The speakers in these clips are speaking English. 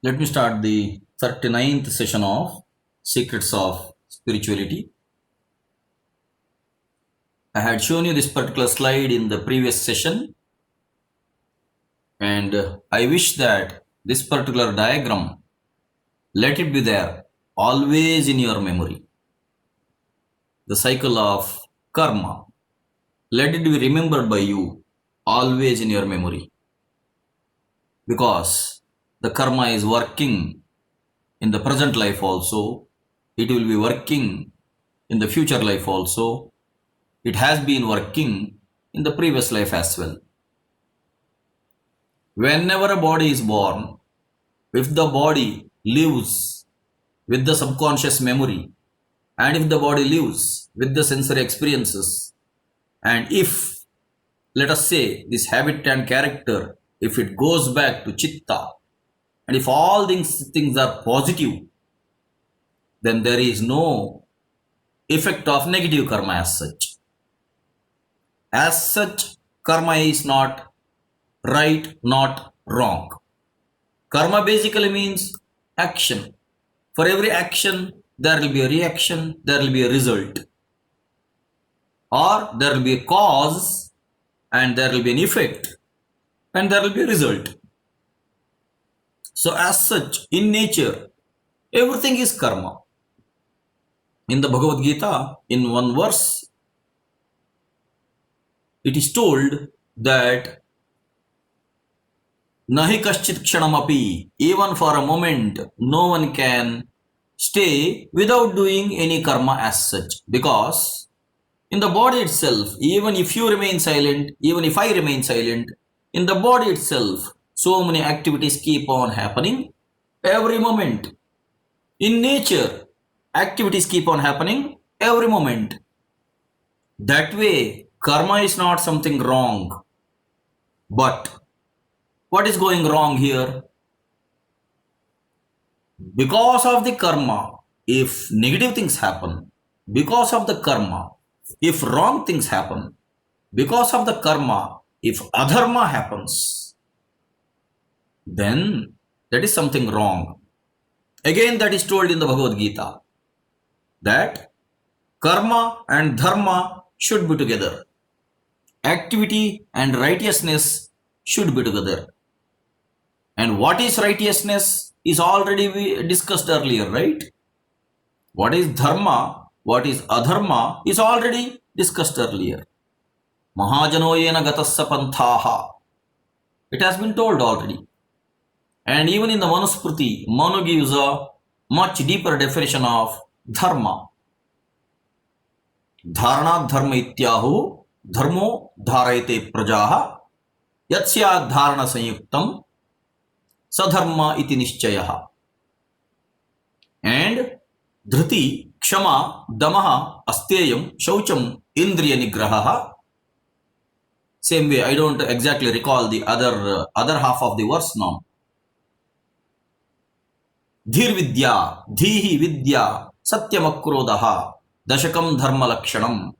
Let me start the 39th session of Secrets of Spirituality. I had shown you this particular slide in the previous session, and I wish that this particular diagram, let it be there always in your memory. The cycle of karma, let it be remembered by you always in your memory, because the karma is working in the present life also. It will be working in the future life also. It has been working in the previous life as well. Whenever a body is born, if the body lives with the subconscious memory, and if the body lives with the sensory experiences, and if, let us say, this habit and character, if it goes back to chitta, and if all these things are positive, then there is no effect of negative karma as such. As such, karma is not right, not wrong. Karma basically means action. For every action, there will be a reaction, there will be a result. Or there will be a cause, and there will be an effect, and there will be a result. So as such, in nature, everything is karma. In the Bhagavad Gita, in one verse, it is told that Nahi kaschit kshanamapi, even for a moment, no one can stay without doing any karma as such. Because in the body itself, even if you remain silent, even if I remain silent, in the body itself, so many activities keep on happening every moment. In nature, activities keep on happening every moment. That way, karma is not something wrong. But what is going wrong here? Because of the karma, if negative things happen, because of the karma, if wrong things happen, because of the karma, if adharma happens, then that is something wrong. Again, that is told in the Bhagavad Gita, that karma and dharma should be together. Activity and righteousness should be together. And what is righteousness is already we discussed earlier, right? What is dharma, what is adharma is already discussed earlier. Mahajanoyena gatasya panthaha. It has been told already. And even in the Manusmriti, Manu gives a much deeper definition of dharma. Dharana dharma ityahu dharmo dharayate prajaha yatsya dharana sanyuktam sadharma iti nishchayaha. And dhriti, kshama, damaha, asteyam, shaucham, indriya nigrahaha. Same way, I don't exactly recall the other half of the verse now. Dhir vidya, dhihi vidya, satyamakrodaha, dashakam dharma lakshanam.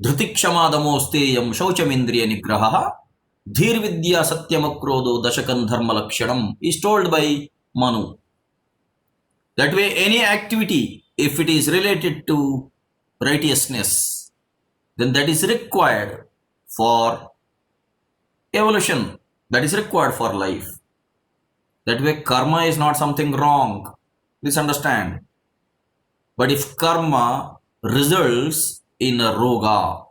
Dhriti kshama damosteyam, shaucham indriya nigrahaha. Dhir vidya satyamakrodo dashakam dharma lakshanam is told by Manu. That way, any activity, if it is related to righteousness, then that is required for evolution, that is required for life. That way, karma is not something wrong. Please understand. But if karma results in a roga,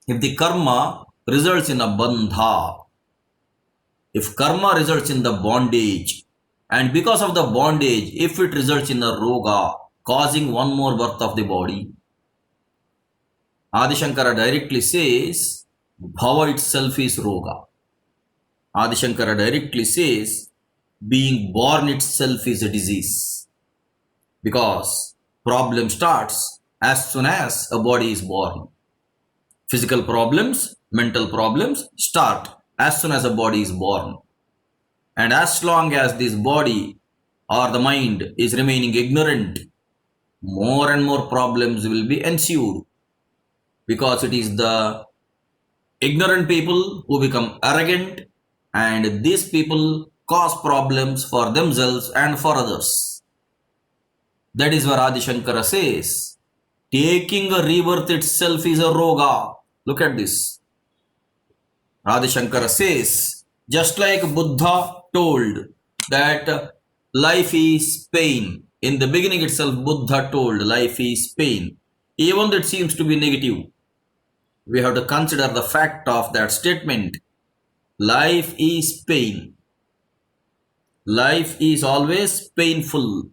if the karma results in a bandha, if karma results in the bondage, and because of the bondage, if it results in a roga, causing one more birth of the body, Adi Shankara directly says, bhava itself is roga. Adi Shankara directly says, being born itself is a disease. Because problem starts as soon as a body is born. Physical problems, mental problems start as soon as a body is born. And as long as this body or the mind is remaining ignorant, more and more problems will be ensued. Because it is the ignorant people who become arrogant, and these people cause problems for themselves and for others. That is where Adi Shankara says, taking a rebirth itself is a roga. Look at this. Adi Shankara says, just like Buddha told that life is pain. In the beginning itself, Buddha told life is pain. Even though it seems to be negative, we have to consider the fact of that statement. Life is pain. Life is always painful.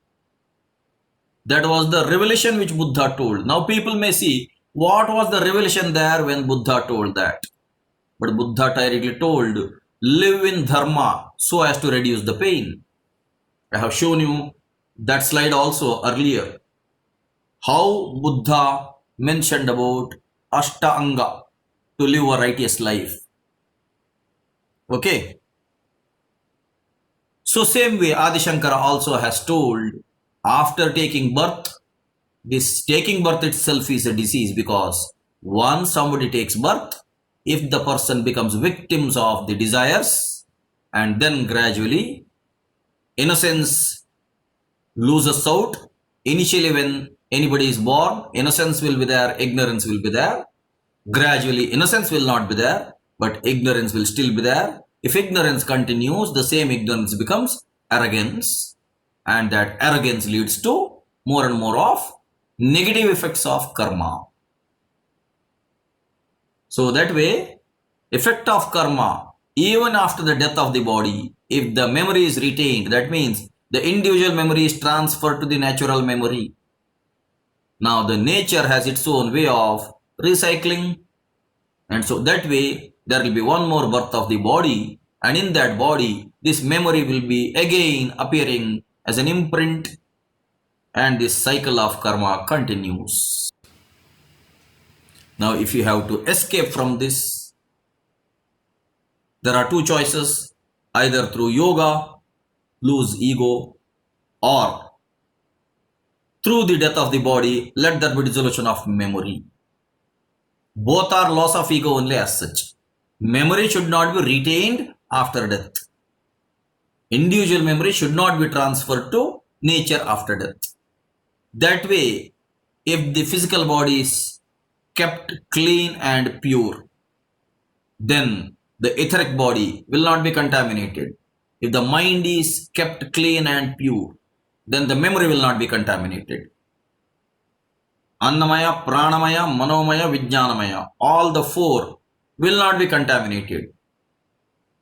That was the revelation which Buddha told. Now people may see, what was the revelation there when Buddha told that? But Buddha directly told, live in dharma so as to reduce the pain. I have shown you that slide also earlier. How Buddha mentioned about Ashtanga to live a righteous life. Okay. So same way Adi Shankara also has told, after taking birth, this taking birth itself is a disease, because once somebody takes birth, if the person becomes victims of the desires and then gradually innocence loses out. Initially when anybody is born, innocence will be there, ignorance will be there. Gradually innocence will not be there, but ignorance will still be there. If ignorance continues, the same ignorance becomes arrogance, and that arrogance leads to more and more of negative effects of karma. So that way, effect of karma, even after the death of the body, if the memory is retained, that means the individual memory is transferred to the natural memory. Now the nature has its own way of recycling, and so that way there will be one more birth of the body, and in that body this memory will be again appearing as an imprint, and this cycle of karma continues. Now if you have to escape from this, there are two choices: either through yoga, lose ego, or through the death of the body, let there be dissolution of memory. Both are loss of ego only as such. Memory should not be retained after death. Individual memory should not be transferred to nature after death. That way, if the physical body is kept clean and pure, then the etheric body will not be contaminated. If the mind is kept clean and pure, then the memory will not be contaminated. Annamaya, Pranamaya, Manomaya, Vijnanamaya, all the four will not be contaminated.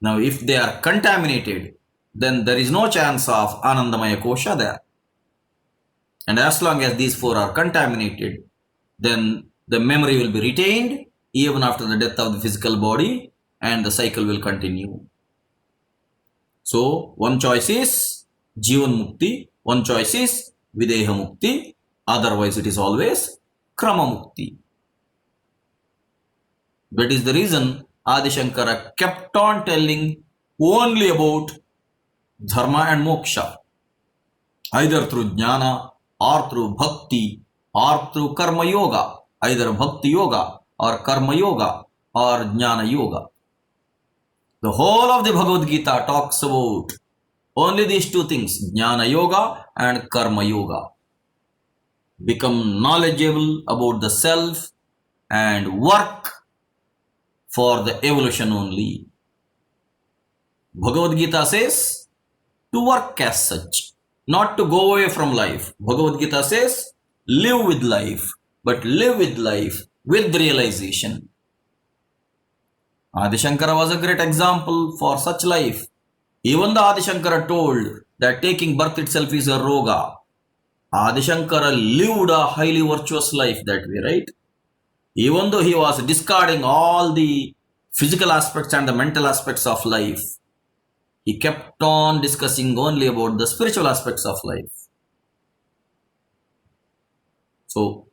Now if they are contaminated, then there is no chance of Anandamaya Kosha there. And as long as these four are contaminated, then the memory will be retained even after the death of the physical body, and the cycle will continue. So one choice is Jivan Mukti, one choice is Videha Mukti, otherwise it is always Krama Mukti. That is the reason Adi Shankara kept on telling only about Dharma and Moksha, either through Jnana or through Bhakti or through Karma Yoga, either Bhakti Yoga or Karma Yoga or Jnana Yoga. The whole of the Bhagavad Gita talks about only these two things, Jnana Yoga and Karma Yoga. Become knowledgeable about the self and work for the evolution only. Bhagavad Gita says to work as such, not to go away from life. Bhagavad Gita says live with life, but live with life with realization. Adi Shankara was a great example for such life. Even the Adi Shankara told that taking birth itself is a roga. Adi Shankara lived a highly virtuous life that way, right? Even though he was discarding all the physical aspects and the mental aspects of life, he kept on discussing only about the spiritual aspects of life. So,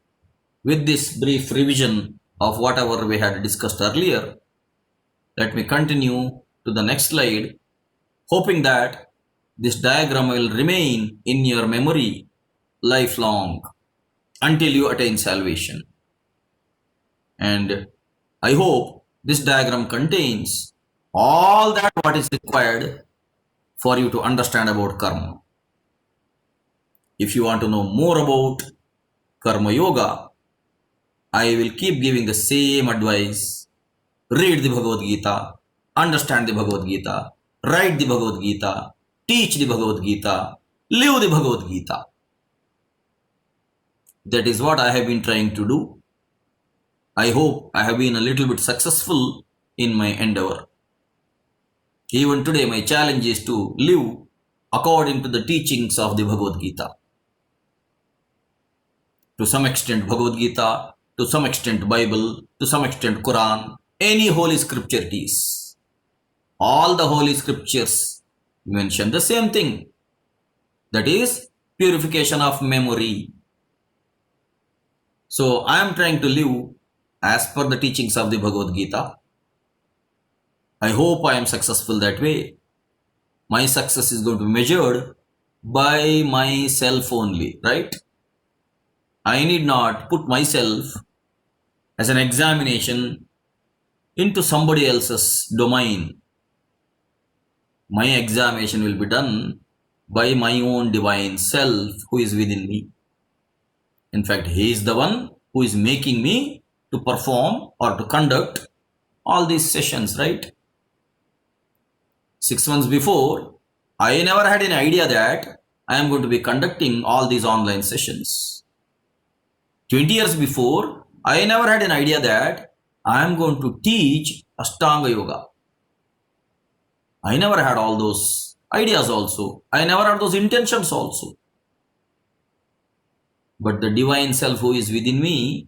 with this brief revision of whatever we had discussed earlier, let me continue to the next slide, hoping that this diagram will remain in your memory lifelong until you attain salvation. And I hope this diagram contains all that what is required for you to understand about karma. If you want to know more about karma yoga, I will keep giving the same advice. Read the Bhagavad Gita, understand the Bhagavad Gita, write the Bhagavad Gita, teach the Bhagavad Gita, live the Bhagavad Gita. That is what I have been trying to do. I hope I have been a little bit successful in my endeavor. Even today, my challenge is to live according to the teachings of the Bhagavad Gita. To some extent Bhagavad Gita, to some extent Bible, to some extent Quran, any holy scripture it is. All the holy scriptures mention the same thing. That is purification of memory. So I am trying to live as per the teachings of the Bhagavad Gita. I hope I am successful that way. My success is going to be measured by myself only, right? I need not put myself as an examination into somebody else's domain. My examination will be done by my own divine self who is within me. In fact, he is the one who is making me to perform or to conduct all these sessions, right? 6 months before, I never had an idea that I am going to be conducting all these online sessions. 20 years before, I never had an idea that I am going to teach Ashtanga Yoga. I never had all those ideas also. I never had those intentions also. But the divine self who is within me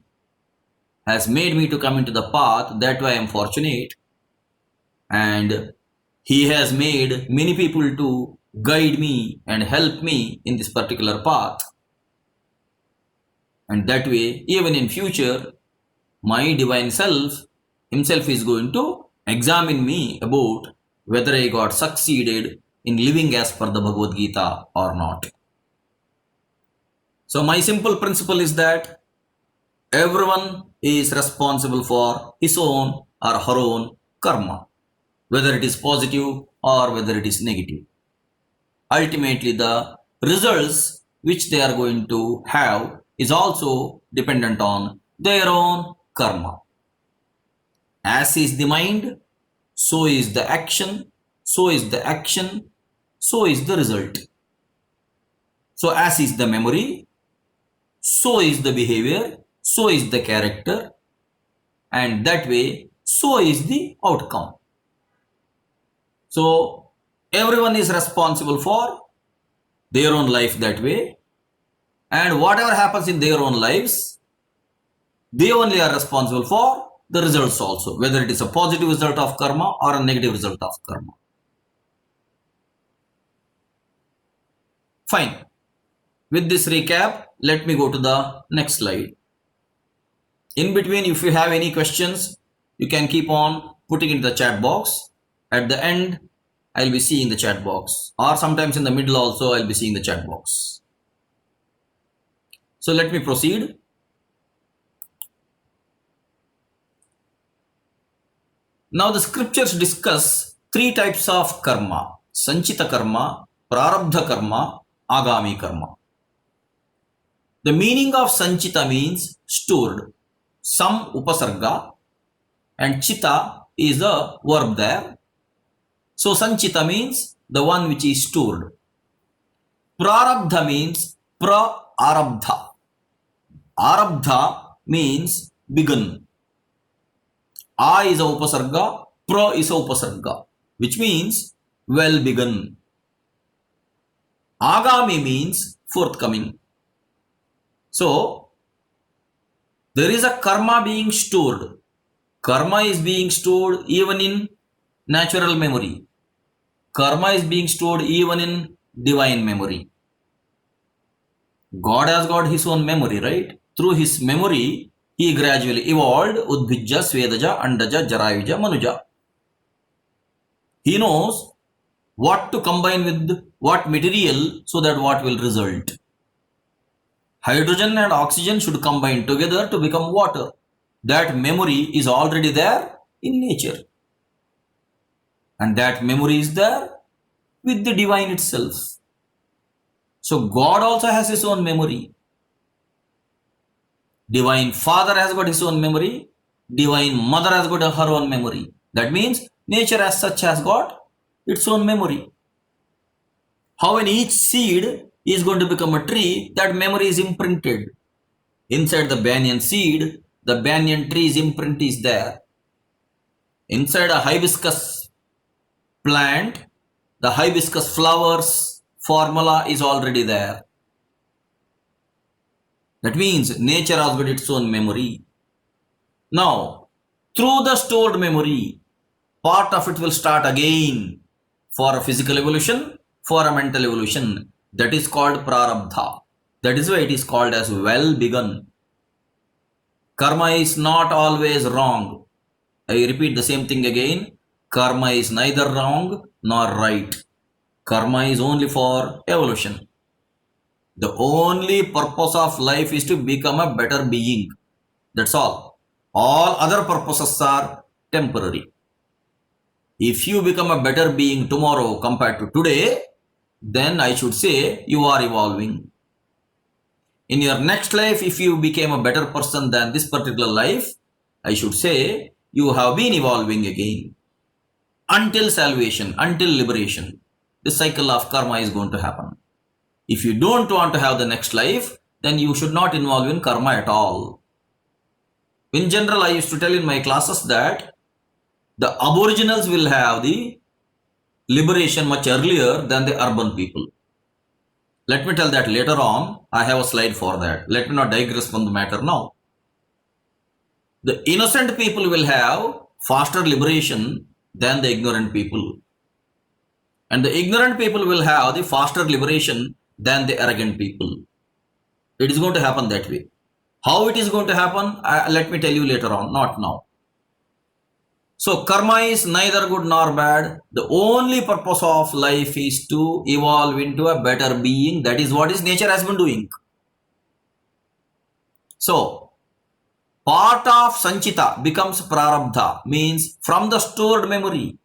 has made me to come into the path. That way I am fortunate. And he has made many people to guide me and help me in this particular path. And that way, even in future, my divine self himself is going to examine me about whether I got succeeded in living as per the Bhagavad Gita or not. So my simple principle is that everyone is responsible for his own or her own karma, whether it is positive or whether it is negative. Ultimately, the results which they are going to have is also dependent on their own karma. As is the mind, so is the action, so is the action, so is the result. So as is the memory, so is the behavior, so is the character, and that way, so is the outcome. So everyone is responsible for their own life that way, and whatever happens in their own lives, they only are responsible for the results also, whether it is a positive result of karma or a negative result of karma. Fine. With this recap, let me go to the next slide. In between, if you have any questions, you can keep on putting it in the chat box. At the end, I'll be seeing the chat box, or sometimes in the middle also I'll be seeing the chat box. So let me proceed. Now the scriptures discuss 3 types of karma: sanchita karma, prarabdha karma, agami karma. The meaning of sanchita means stored, some upasarga, and chita is a verb there. So sanchita means the one which is stored. Prarabdha means pra-arabdha. Arabdha means begun. A is a upasarga, pra is a upasarga, which means well begun. Agami means forthcoming. So there is a karma being stored. Karma is being stored even in natural memory. Karma is being stored even in divine memory. God has got his own memory, right? Through his memory, he gradually evolved Udbhija, Svedaja, Andaja, Jarayuja, Manuja. He knows what to combine with what material so that what will result. Hydrogen and oxygen should combine together to become water. That memory is already there in nature. And that memory is there with the divine itself. So God also has his own memory. Divine Father has got his own memory. Divine Mother has got her own memory. That means nature as such has got its own memory. How in each seed is going to become a tree, that memory is imprinted. Inside the banyan seed, the banyan tree's imprint is there. Inside a hibiscus plant, the hibiscus flowers formula is already there. That means nature has got its own memory. Now, through the stored memory, part of it will start again for a physical evolution, for a mental evolution. That is called prarabdha. That is why it is called as well begun. Karma is not always wrong. I repeat the same thing again. Karma is neither wrong nor right. Karma is only for evolution. The only purpose of life is to become a better being. That's all. All other purposes are temporary. If you become a better being tomorrow compared to today, then I should say you are evolving. In your next life, if you became a better person than this particular life, I should say you have been evolving again. Until salvation, until liberation, this cycle of karma is going to happen. If you don't want to have the next life, then you should not involve in karma at all. In general, I used to tell in my classes that the aboriginals will have the liberation much earlier than the urban people. Let me tell that later on. I have a slide for that. Let me not digress from the matter now. The innocent people will have faster liberation than the ignorant people. And the ignorant people will have the faster liberation than the arrogant people. It is going to happen that way. How it is going to happen, let me tell you later on, not now. So karma is neither good nor bad. The only purpose of life is to evolve into a better being. That is what is nature has been doing. So part of sanchita becomes prarabdha, means from the stored memory,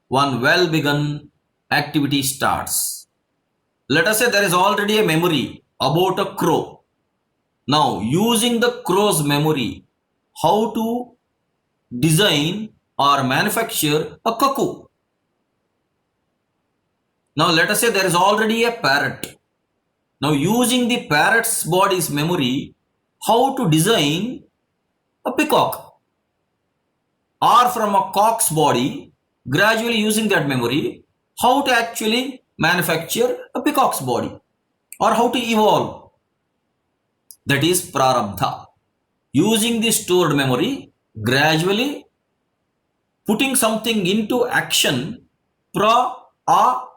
one well begun activity starts. Let us say there is already a memory about a crow. Now, using the crow's memory, how to design or manufacture a cuckoo. Now, let us say there is already a parrot. Now, using the parrot's body's memory, how to design a peacock. Or from a cock's body, gradually using that memory, how to actually manufacture a peacock's body or how to evolve. That is prarabdha. Using the stored memory, gradually putting something into action, prarabdha.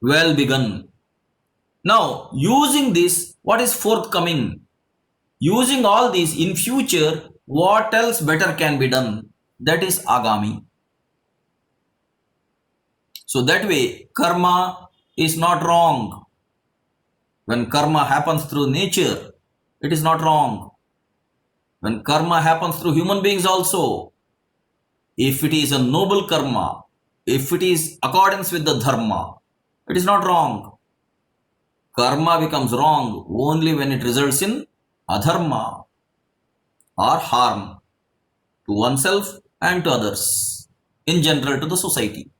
Well begun. Now, using this, what is forthcoming? Using all these in future, what else better can be done? That is agami. So that way, karma is not wrong. When karma happens through nature, it is not wrong. When karma happens through human beings also, if it is a noble karma, if it is accordance with the dharma, it is not wrong. Karma becomes wrong only when it results in adharma or harm to oneself and to others, in general to the society.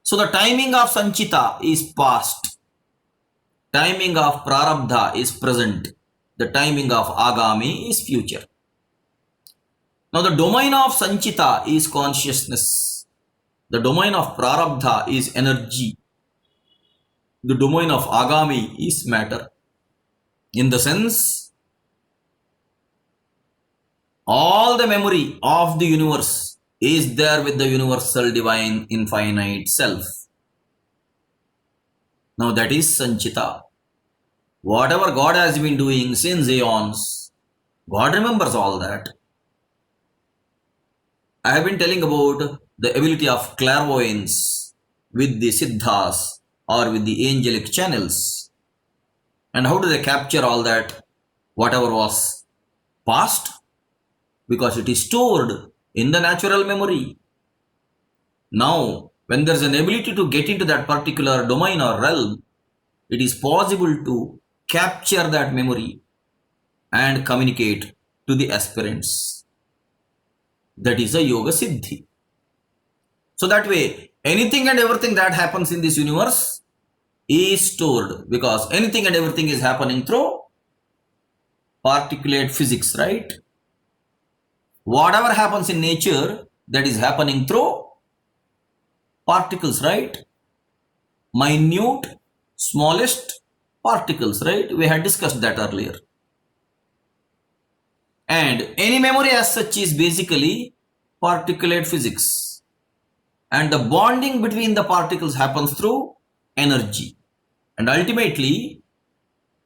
So the timing of sanchita is past. Timing of prarabdha is present. The timing of agami is future. Now the domain of sanchita is consciousness. The domain of prarabdha is energy. The domain of agami is matter. In the sense, all the memory of the universe is there with the universal divine infinite self. Now that is sanchita. Whatever God has been doing since eons, God remembers all that. I have been telling about the ability of clairvoyance with the siddhas or with the angelic channels. And how do they capture all that, whatever was past? Because it is stored in the natural memory. Now, when there's an ability to get into that particular domain or realm, it is possible to capture that memory and communicate to the aspirants. That is a yoga siddhi. So that way, anything and everything that happens in this universe is stored, because anything and everything is happening through particulate physics, right? Whatever happens in nature, that is happening through particles, right? Minute, smallest particles, right? We had discussed that earlier. And any memory as such is basically particulate physics. And the bonding between the particles happens through energy. And ultimately,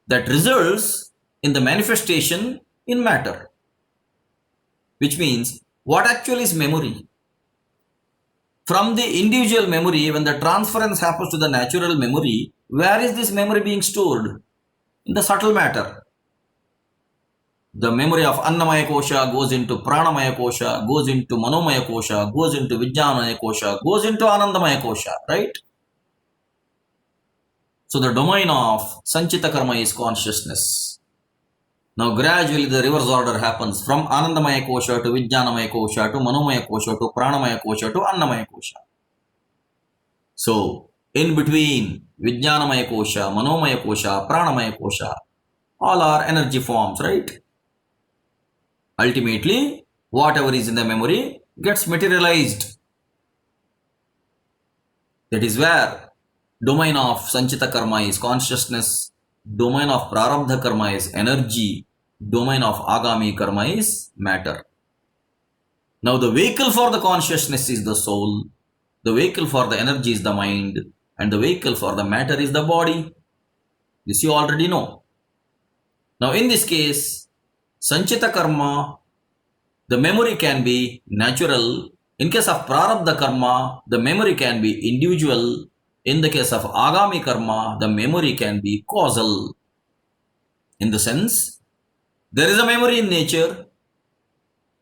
that results in the manifestation in matter. Which means, what actually is memory? From the individual memory, when the transference happens to the natural memory, where is this memory being stored? In the subtle matter. The memory of Annamaya Kosha goes into Pranamaya Kosha, goes into Manomaya Kosha, goes into Vijnanamaya Kosha, goes into Anandamaya Kosha, right? So the domain of Sanchita Karma is consciousness. Now gradually the reverse order happens from Anandamaya Kosha to Vijnanamaya Kosha to Manomaya Kosha to Pranamaya Kosha to Annamaya Kosha. So in between Vijnanamaya Kosha, Manomaya Kosha, Pranamaya Kosha, all are energy forms, right? Ultimately, whatever is in the memory gets materialized. That is where domain of Sanchita Karma is consciousness, domain of Prarabdha Karma is energy, domain of Agami Karma is matter. Now the vehicle for the consciousness is the soul, the vehicle for the energy is the mind, and the vehicle for the matter is the body. This you already know. Now in this case, Sanchita Karma, the memory can be natural. In case of Prarabdha Karma, the memory can be individual. In the case of Agami Karma, the memory can be causal. In the sense, there is a memory in nature.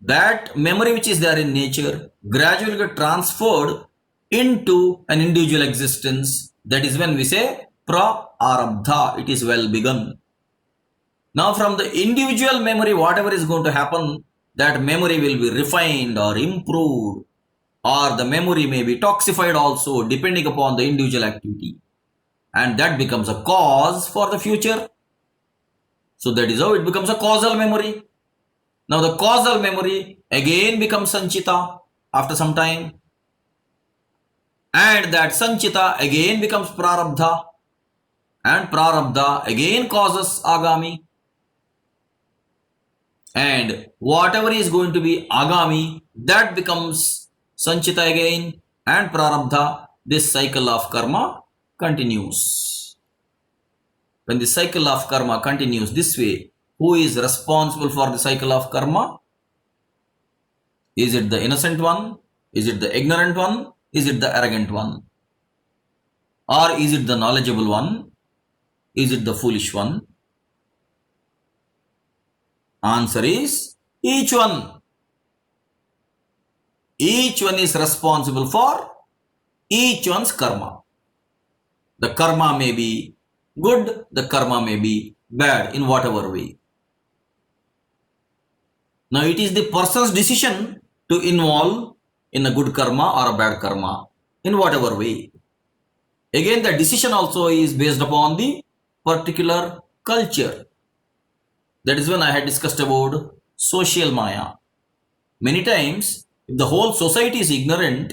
That memory which is there in nature gradually get transferred into an individual existence. That is when we say Prarabdha, it is well begun. Now from the individual memory, whatever is going to happen, that memory will be refined or improved, or the memory may be toxified also depending upon the individual activity. And that becomes a cause for the future. So that is how it becomes a causal memory. Now the causal memory again becomes Sanchita after some time. And that Sanchita again becomes Prarabdha. And Prarabdha again causes Agami. And whatever is going to be Agami, that becomes Sanchita again and Prarabdha. This cycle of karma continues. When the cycle of karma continues this way, who is responsible for the cycle of karma? Is it the innocent one? Is it the ignorant one? Is it the arrogant one? Or is it the knowledgeable one? Is it the foolish one? Answer is each one. Each one is responsible for each one's karma. The karma may be good, the karma may be bad in whatever way. Now it is the person's decision to involve in a good karma or a bad karma in whatever way. Again, the decision also is based upon the particular culture. That is when I had discussed about social maya. Many times, if the whole society is ignorant,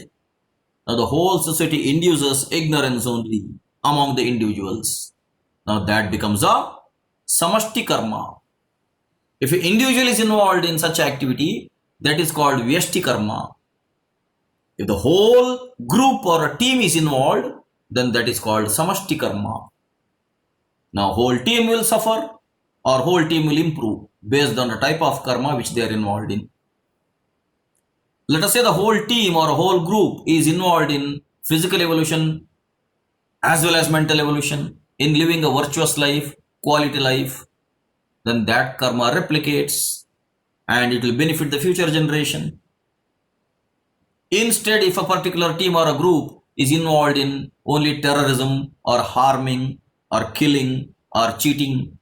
now the whole society induces ignorance only among the individuals. Now that becomes a samashti karma. If an individual is involved in such activity, that is called vyashti karma. If the whole group or a team is involved, then that is called samashti karma. Now whole team will suffer or whole team will improve based on the type of karma which they are involved in. Let us say the whole team or a whole group is involved in physical evolution as well as mental evolution, in living a virtuous life, quality life, then that karma replicates and it will benefit the future generation. Instead, if a particular team or a group is involved in only terrorism or harming or killing or cheating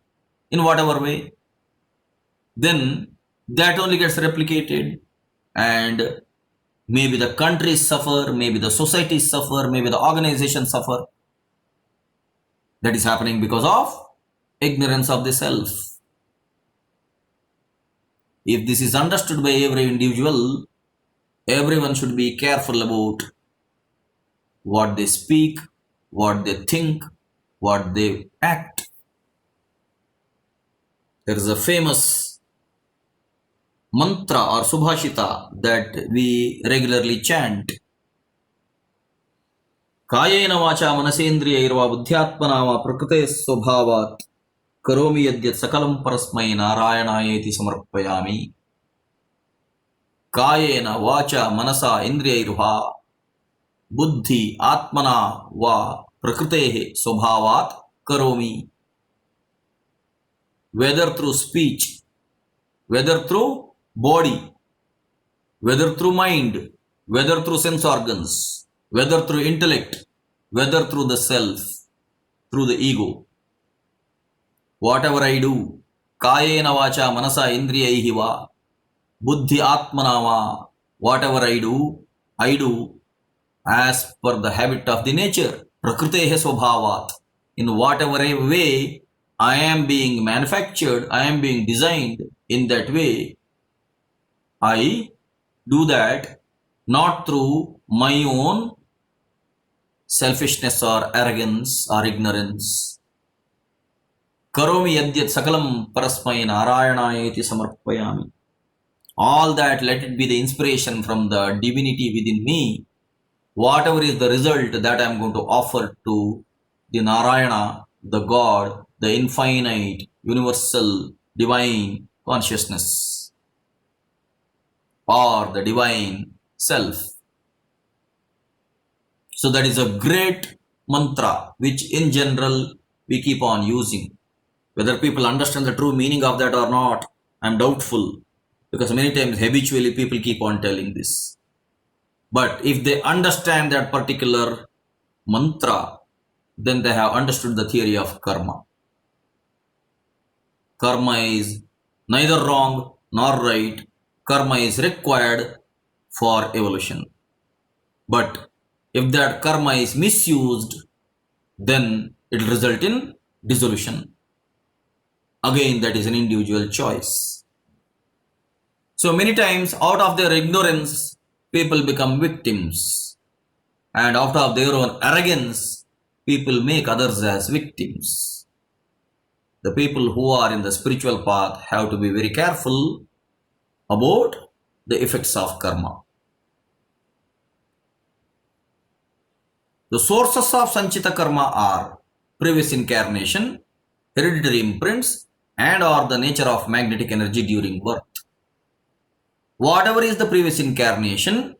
in whatever way, then that only gets replicated, and maybe the countries suffer, maybe the societies suffer, maybe the organizations suffer. That is happening because of ignorance of the self. If this is understood by every individual, everyone should be careful about what they speak, what they think, what they act. There is a famous mantra or subhashita that we regularly chant. Kayena vacha manasendriyaiva buddhyatmana va prakrite swabhavat karomi yadyat sakalam parasmai narayanayeti samarpayami. Kayena vacha manasa indriyaiva buddhi atmana va prakrite swabhavat karomi. Whether through speech, whether through body, whether through mind, whether through sense organs, whether through intellect, whether through the self, through the ego. Whatever I do, kayena vacha manasa indriyaihi va buddhi atmana va, whatever I do as per the habit of the nature, prakritehe swabhavat. In whatever way I am being manufactured, I am being designed, in that way I do that not through my own selfishness or arrogance or ignorance. Karomi yadyat sakalam parasmai narayanayeti samarpayami. All that, let it be the inspiration from the divinity within me. Whatever is the result, that I am going to offer to the Narayana, the God, the infinite, universal, divine consciousness, or the divine self. So that is a great mantra which in general we keep on using. Whether people understand the true meaning of that or not, I am doubtful, because many times habitually people keep on telling this. But if they understand that particular mantra, then they have understood the theory of karma. Karma is neither wrong nor right. Karma is required for evolution. But if that karma is misused, then it will result in dissolution. Again, that is an individual choice. So many times, out of their ignorance, people become victims. And out of their own arrogance, people make others as victims. The people who are in the spiritual path have to be very careful about the effects of karma. The sources of sanchita karma are previous incarnation, hereditary imprints, and or the nature of magnetic energy during birth. Whatever is the previous incarnation,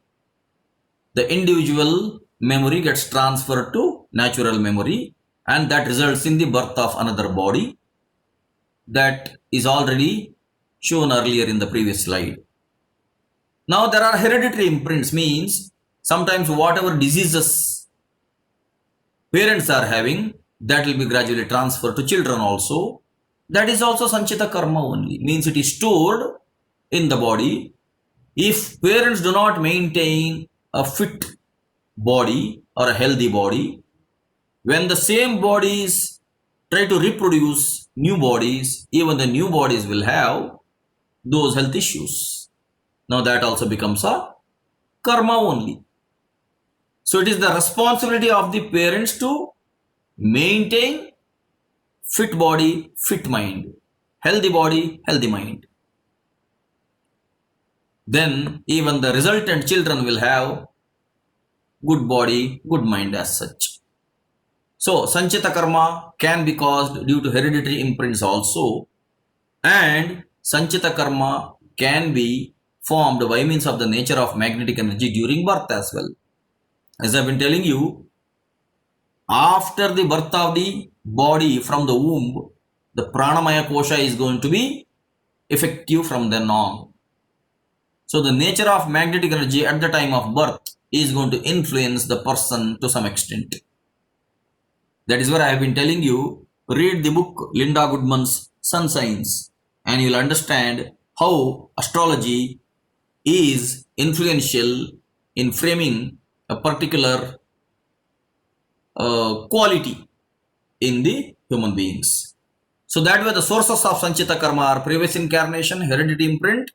the individual memory gets transferred to natural memory, and that results in the birth of another body. That is already shown earlier in the previous slide. Now there are hereditary imprints, means sometimes whatever diseases parents are having, that will be gradually transferred to children also. That is also sanchita karma only, means it is stored in the body. If parents do not maintain a fit body or a healthy body, when the same bodies try to reproduce new bodies, even the new bodies will have those health issues. Now that also becomes a karma only. So it is the responsibility of the parents to maintain fit body, fit mind, healthy body, healthy mind. Then even the resultant children will have good body, good mind as such. So sanchita karma can be caused due to hereditary imprints also, and sanchita karma can be formed by means of the nature of magnetic energy during birth as well. As I have been telling you, after the birth of the body from the womb, the pranamaya kosha is going to be effective from then on. So the nature of magnetic energy at the time of birth is going to influence the person to some extent. That is where I have been telling you, read the book Linda Goodman's Sun Signs and you will understand how astrology is influential in framing a particular quality in the human beings. So that way the sources of Sanchita karma are previous incarnation, heredity imprint,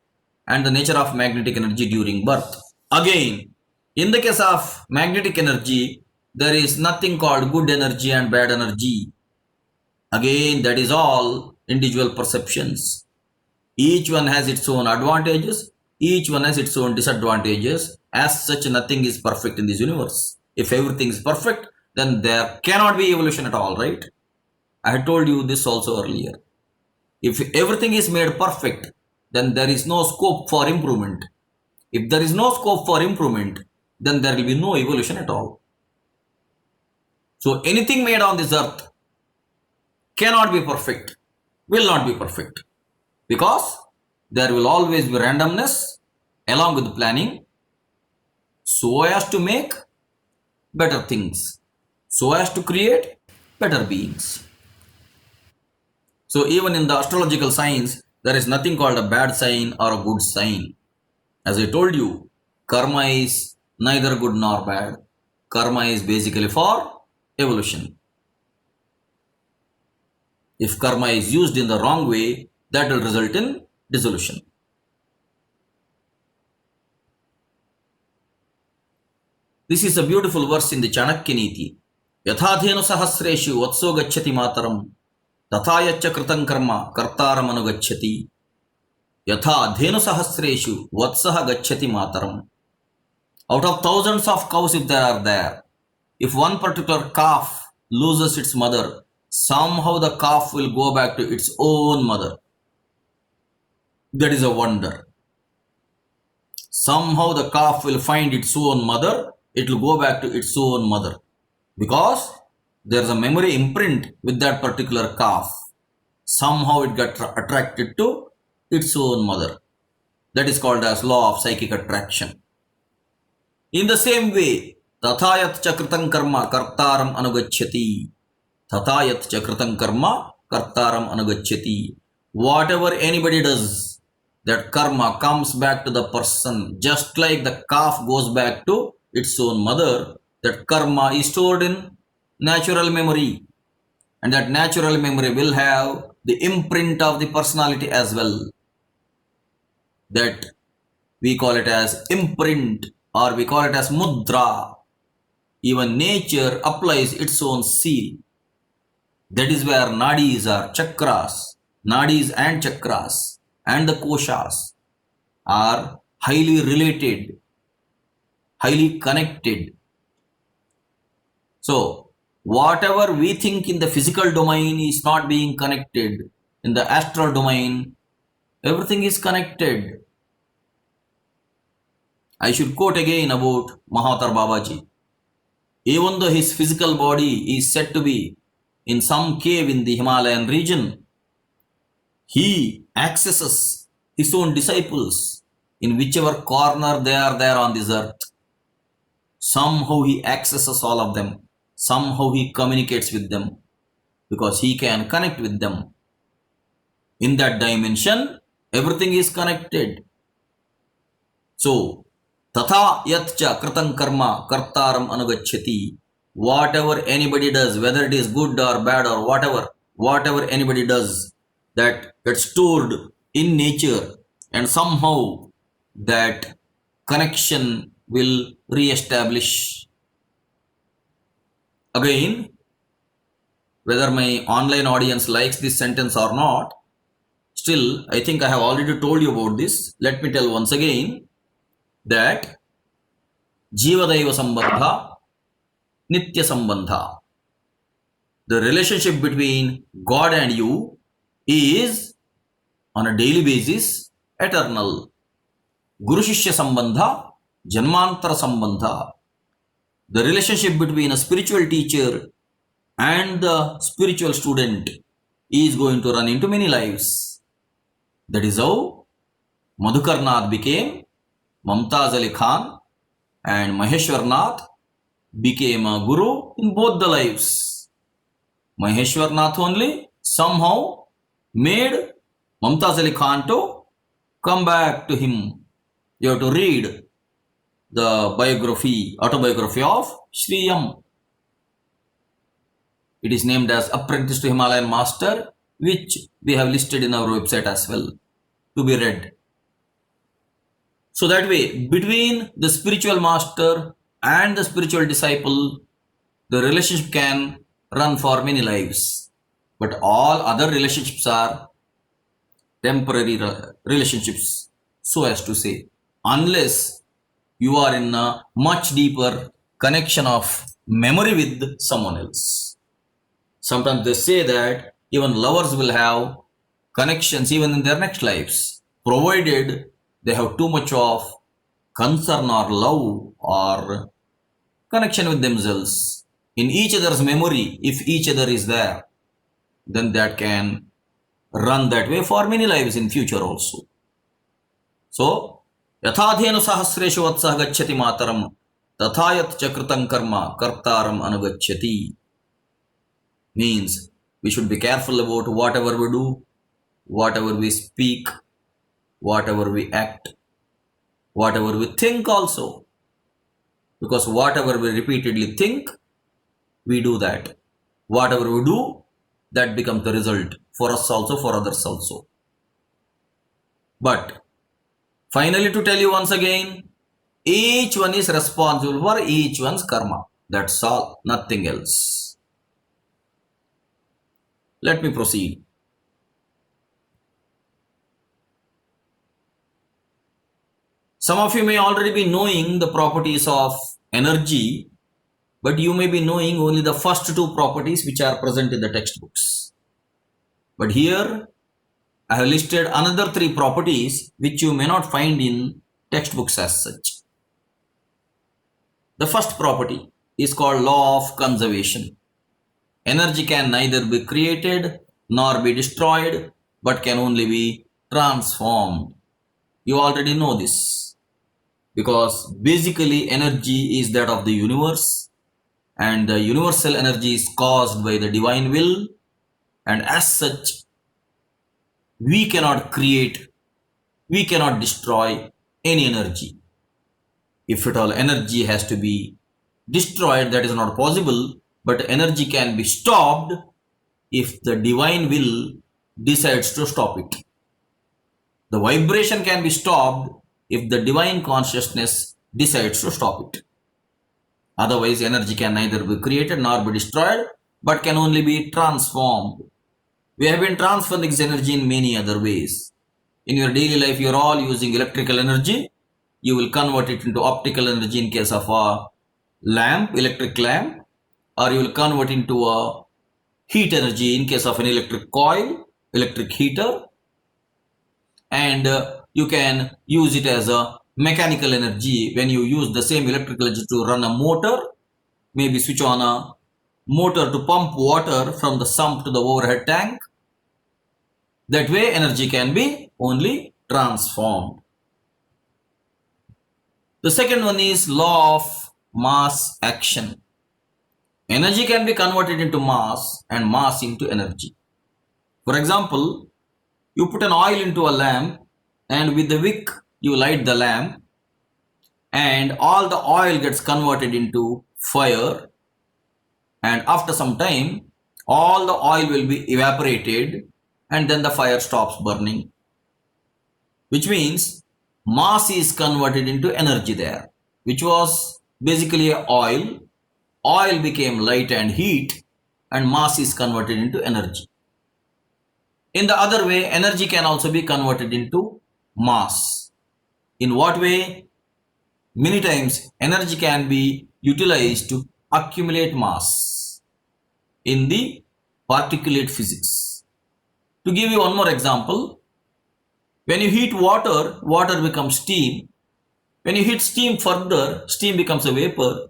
and the nature of magnetic energy during birth. Again, in the case of magnetic energy, there is nothing called good energy and bad energy. Again, that is all individual perceptions. Each one has its own advantages, each one has its own disadvantages. As such, nothing is perfect in this universe. If everything is perfect, then there cannot be evolution at all, right? I had told you this also earlier. If everything is made perfect, then there is no scope for improvement. If there is no scope for improvement, then there will be no evolution at all. So anything made on this earth cannot be perfect, will not be perfect, because there will always be randomness along with planning, so as to make better things, so as to create better beings. So even in the astrological science, there is nothing called a bad sign or a good sign. As I told you, karma is neither good nor bad. Karma is basically for evolution. If karma is used in the wrong way, that will result in dissolution. This is a beautiful verse in the Chanakya Niti. Yathadhenu sahasreshu vatso gacchati mataram तथा यच्च कृतं कर्म कर्तारम अनुगच्छति यथा धेनु सहस्रेषु वत्सः गच्छति मातरम. Out of thousands of cows, if there are there, if one particular calf loses its mother, somehow the calf will go back to its own mother. That is a wonder. Somehow the calf will find its own mother, it will go back to its own mother, because there is a memory imprint with that particular calf. Somehow it got attracted to its own mother. That is called as law of psychic attraction. In the same way, tathayat chakritam karma kartaram anugachyati. Tathayat chakritam karma kartaram anugachyati. Whatever anybody does, that karma comes back to the person, just like the calf goes back to its own mother. That karma is stored in natural memory, and that natural memory will have the imprint of the personality as well. That we call it as imprint, or we call it as mudra. Even nature applies its own seal. That is where nadis are chakras. Nadis and chakras and the koshas are highly related, highly connected. So whatever we think in the physical domain is not being connected. In the astral domain, everything is connected. I should quote again about Mahatar Babaji. Even though his physical body is said to be in some cave in the Himalayan region, he accesses his own disciples in whichever corner they are there on this earth. Somehow he accesses all of them. Somehow he communicates with them, because he can connect with them. In that dimension, everything is connected. So, tatha yatcha kritam karma kartaram anugachyati. Whatever anybody does, whether it is good or bad or whatever anybody does, that gets stored in nature, and somehow that connection will re-establish. Again, whether my online audience likes this sentence or not, still I think I have already told you about this. Let me tell once again that Jivadaiva Sambandha, Nitya Sambandha. The relationship between God and you is on a daily basis eternal. Guru Shishya Sambandha, Janmantara Sambandha. The relationship between a spiritual teacher and the spiritual student is going to run into many lives. That is how Madhukarnath became Mumtaz Ali Khan and Maheshwar Nath became a guru in both the lives. Maheshwar Nath only somehow made Mumtaz Ali Khan to come back to him. You have to read the autobiography of Shree. It is named as Apprentice to Himalayan Master, which we have listed in our website as well to be read. So that way, between the spiritual master and the spiritual disciple, the relationship can run for many lives. But all other relationships are temporary relationships, so as to say, unless you are in a much deeper connection of memory with someone else. Sometimes they say that even lovers will have connections even in their next lives, provided they have too much of concern or love or connection with themselves. In each other's memory, if each other is there, then that can run that way for many lives in future also. So, yathadhenu sahasreshu vatsah gacchati mataram tathayat chakritam karma kartaram anugacchati. Means we should be careful about whatever we do, whatever we speak, whatever we act, whatever we think also. Because whatever we repeatedly think, we do that. Whatever we do, that becomes the result for us also, for others also. But finally, to tell you once again, each one is responsible for each one's karma. That's all, nothing else. Let me proceed. Some of you may already be knowing the properties of energy, but you may be knowing only the first two properties which are present in the textbooks. But here, I have listed another three properties which you may not find in textbooks as such. The first property is called law of conservation. Energy can neither be created nor be destroyed, but can only be transformed. You already know this, because basically energy is that of the universe, and the universal energy is caused by the divine will, and as such, we cannot create, we cannot destroy any energy. If at all energy has to be destroyed, that is not possible, but energy can be stopped if the divine will decides to stop it. The vibration can be stopped if the divine consciousness decides to stop it. Otherwise, energy can neither be created nor be destroyed, but can only be transformed. We have been transferring this energy in many other ways. In your daily life, you are all using electrical energy. You will convert it into optical energy in case of a lamp, electric lamp, or you will convert into a heat energy in case of an electric coil, electric heater, and you can use it as a mechanical energy when you use the same electrical energy to run a motor. Maybe switch on a motor to pump water from the sump to the overhead tank. That way energy can be only transformed. The second one is law of mass action. Energy can be converted into mass and mass into energy. For example, you put an oil into a lamp and with the wick you light the lamp and all the oil gets converted into fire, and after some time all the oil will be evaporated and then the fire stops burning, which means mass is converted into energy there, which was basically oil. Oil became light and heat, and mass is converted into energy. In the other way, energy can also be converted into mass. In what way? Many times energy can be utilized to accumulate mass in the particulate physics. To give you one more example, when you heat water, water becomes steam. When you heat steam further, steam becomes a vapor.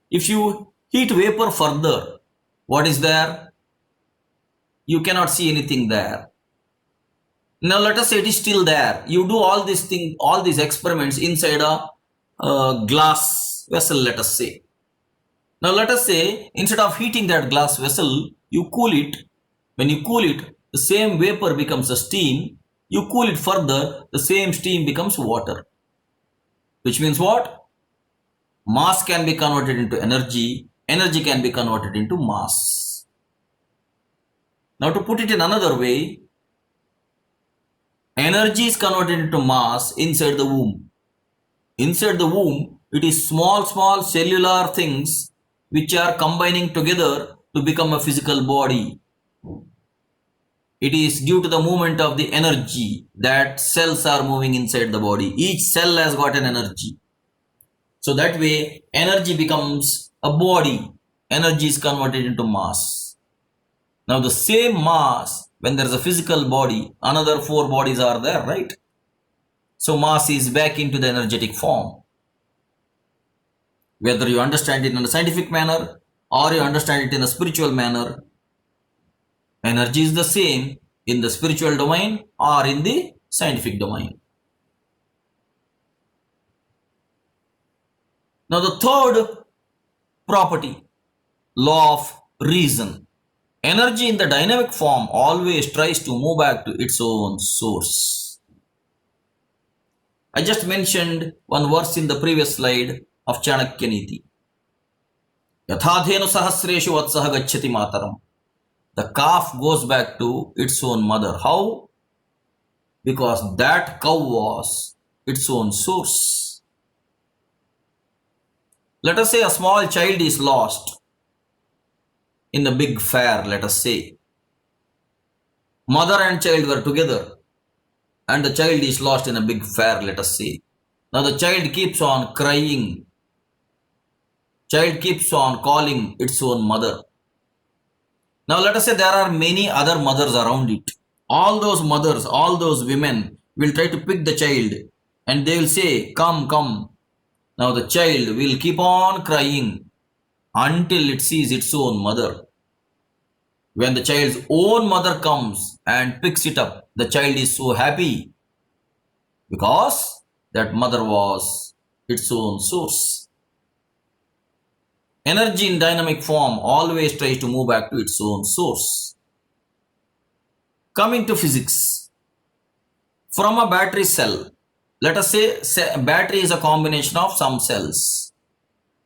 If you heat vapor further, what is there? You cannot see anything there. Now let us say it is still there. You do all these things, all these experiments inside a glass vessel, let us say. Now let us say instead of heating that glass vessel, you cool it. When you cool it, the same vapor becomes a steam. You cool it further, the same steam becomes water. Which means what? Mass can be converted into energy, energy can be converted into mass. Now to put it in another way, energy is converted into mass inside the womb. Inside the womb, it is small cellular things which are combining together to become a physical body. It is due to the movement of the energy that cells are moving inside the body. Each cell has got an energy. So that way, energy becomes a body. Energy is converted into mass. Now the same mass, when there is a physical body, another 4 bodies are there, right? So mass is back into the energetic form. Whether you understand it in a scientific manner or you understand it in a spiritual manner, energy is the same in the spiritual domain or in the scientific domain. Now the third property, law of reason. Energy in the dynamic form always tries to move back to its own source. I just mentioned one verse in the previous slide of Chanakya Niti. Yathadhenu sahasreshu vatsaha gacchati mataram. The calf goes back to its own mother. How? Because that cow was its own source. Let us say a small child is lost in the big fair, let us say. Mother and child were together and the child is lost in a big fair, let us say. Now the child keeps on crying. Child keeps on calling its own mother. Now let us say there are many other mothers around it. All those mothers, all those women will try to pick the child and they will say, come, come. Now the child will keep on crying until it sees its own mother. When the child's own mother comes and picks it up, the child is so happy because that mother was its own source. Energy in dynamic form always tries to move back to its own source. Coming to physics, from a battery cell, let us say battery is a combination of some cells.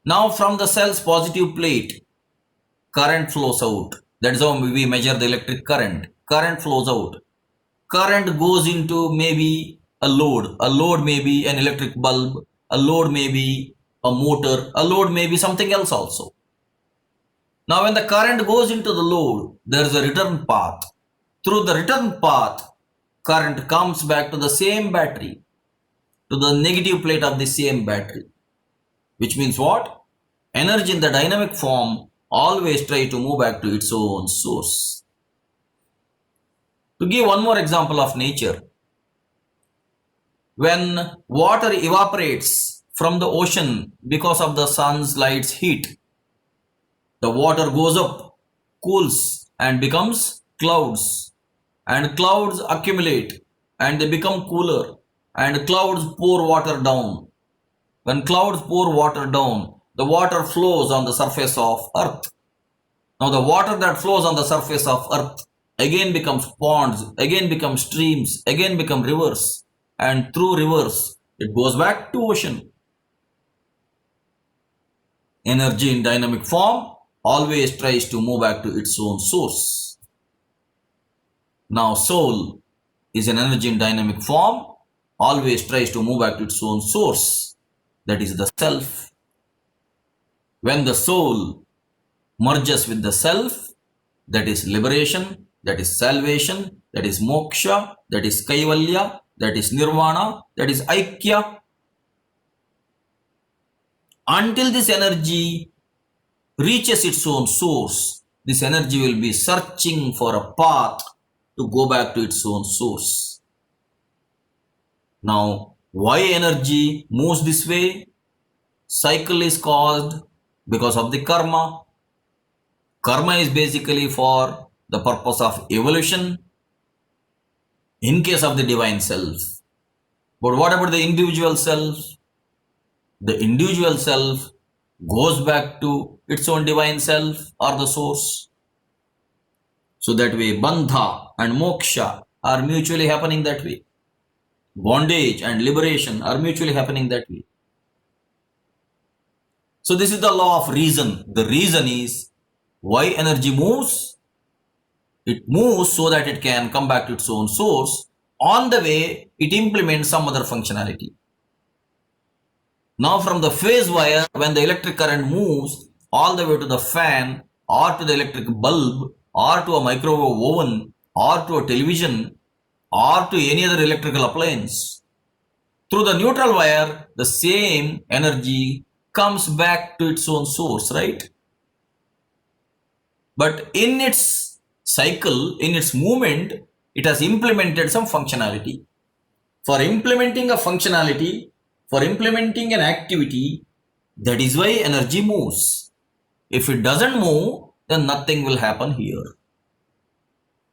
Now from the cell's positive plate, current flows out. That is how we measure the electric current. Current flows out. Current goes into maybe a load. A load may be an electric bulb. A load may be a motor. A load may be something else also. Now when the current goes into the load, there is a return path. Through the return path, current comes back to the same battery, to the negative plate of the same battery. Which means what? Energy in the dynamic form always tries to move back to its own source. To give one more example of nature, when water evaporates from the ocean because of the sun's light's heat, the water goes up, cools and becomes clouds, and clouds accumulate and they become cooler and clouds pour water down. When clouds pour water down, the water flows on the surface of earth. Now the water that flows on the surface of earth again becomes ponds, again becomes streams, again become rivers, and through rivers it goes back to ocean. Energy in dynamic form always tries to move back to its own source. Now soul is an energy in dynamic form, always tries to move back to its own source, that is the self. When the soul merges with the self, that is liberation, that is salvation, that is moksha, that is kaivalya, that is nirvana, that is aikya. Until this energy reaches its own source, this energy will be searching for a path to go back to its own source. Now, why energy moves this way? Cycle is caused because of the karma. Karma is basically for the purpose of evolution. in case of the divine self. But what about the individual self? The individual self goes back to its own divine self or the source. So that way, bandha and moksha are mutually happening that way. Bondage and liberation are mutually happening that way. So this is the law of reason. The reason is why energy moves. It moves so that it can come back to its own source. On the way, it implements some other functionality. Now from the phase wire, when the electric current moves all the way to the fan or to the electric bulb or to a microwave oven or to a television or to any other electrical appliance, through the neutral wire, the same energy comes back to its own source, right? But in its cycle, in its movement, it has implemented some functionality. For implementing a functionality, for implementing an activity, that is why energy moves. If it doesn't move, then nothing will happen here.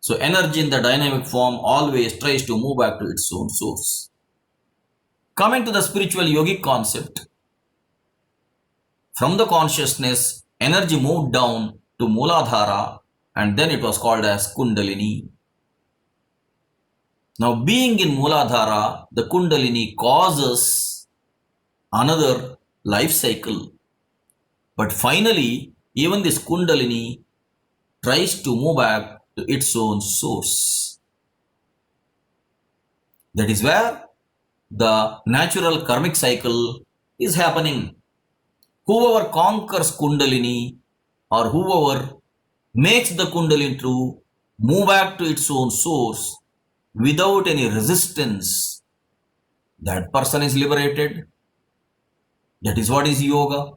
So energy in the dynamic form always tries to move back to its own source. Coming to the spiritual yogic concept, from the consciousness, energy moved down to Mooladhara and then it was called as Kundalini. Now being in Mooladhara, the Kundalini causes another life cycle. But finally, even this Kundalini tries to move back to its own source. That is where the natural karmic cycle is happening. Whoever conquers Kundalini or whoever makes the Kundalini to move back to its own source without any resistance, that person is liberated. That is what is yoga.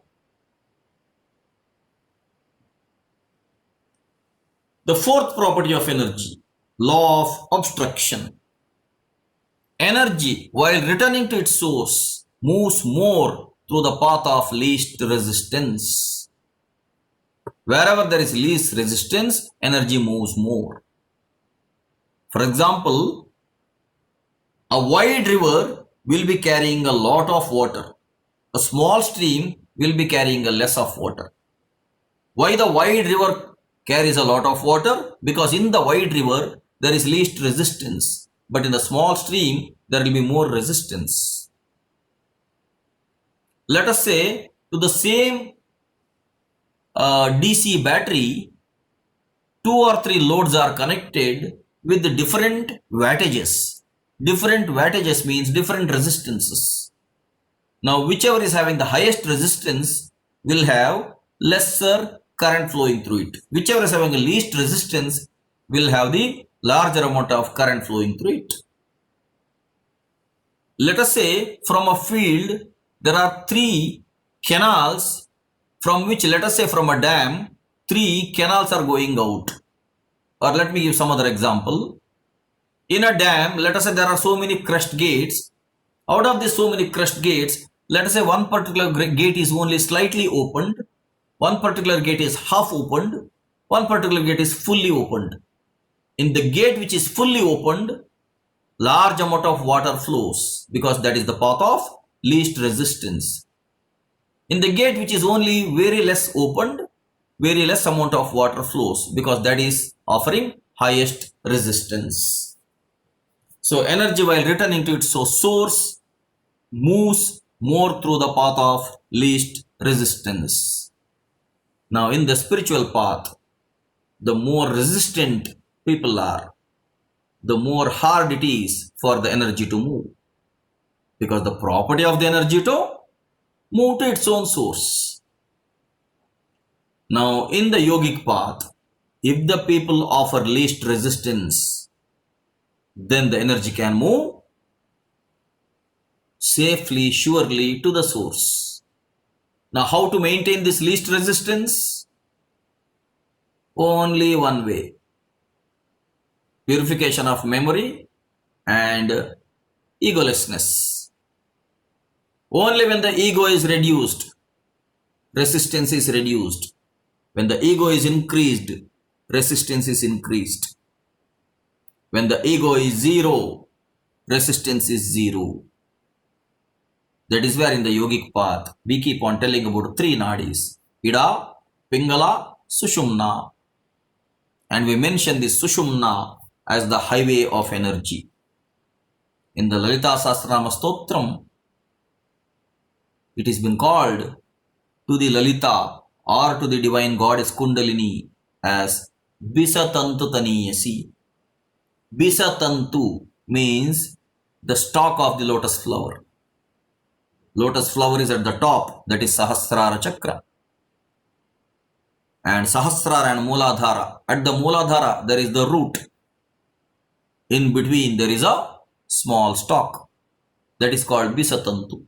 The fourth property of energy, law of obstruction. Energy, while returning to its source, moves more through the path of least resistance. Wherever there is least resistance, energy moves more. For example, a wide river will be carrying a lot of water. A small stream will be carrying a less of water. Why the wide river carries a lot of water? Because in the wide river, there is least resistance. But in the small stream, there will be more resistance. Let us say to the same DC battery, 2 or 3 loads are connected with different wattages. Different wattages means different resistances. Now, whichever is having the highest resistance will have lesser current flowing through it. Whichever is having the least resistance will have the larger amount of current flowing through it. Let us say from a field, there are 3 canals from which, let us say from a dam, 3 canals are going out. Or let me give some other example. In a dam, let us say there are so many crushed gates. Out of these so many crushed gates, let us say one particular gate is only slightly opened, one particular gate is half opened, one particular gate is fully opened. In the gate which is fully opened, large amount of water flows because that is the path of least resistance. In the gate which is only very less opened, very less amount of water flows because that is offering highest resistance. So energy, while returning to its source, moves more through the path of least resistance. Now in the spiritual path, the more resistant people are, the more hard it is for the energy to move. Because the property of the energy to move to its own source. Now in the yogic path, if the people offer least resistance, then the energy can move safely, surely to the source. Now how to maintain this least resistance? Only one way. Purification of memory and egolessness. Only when the ego is reduced, resistance is reduced. When the ego is increased, resistance is increased. When the ego is zero, resistance is zero. That is where in the yogic path, we keep on telling about three nadis, Ida, Pingala, Sushumna. And we mention this Sushumna as the highway of energy. In the Lalita Sahasranama Stotram, it has been called to the Lalita or to the divine goddess Kundalini as Bisatantu Taniyasi. Bisatantu means the stalk of the lotus flower. Lotus flower is at the top, that is Sahasrara Chakra. And Sahasrara and Mooladhara. At the Mooladhara, there is the root. In between, there is a small stalk. That is called Bisatantu.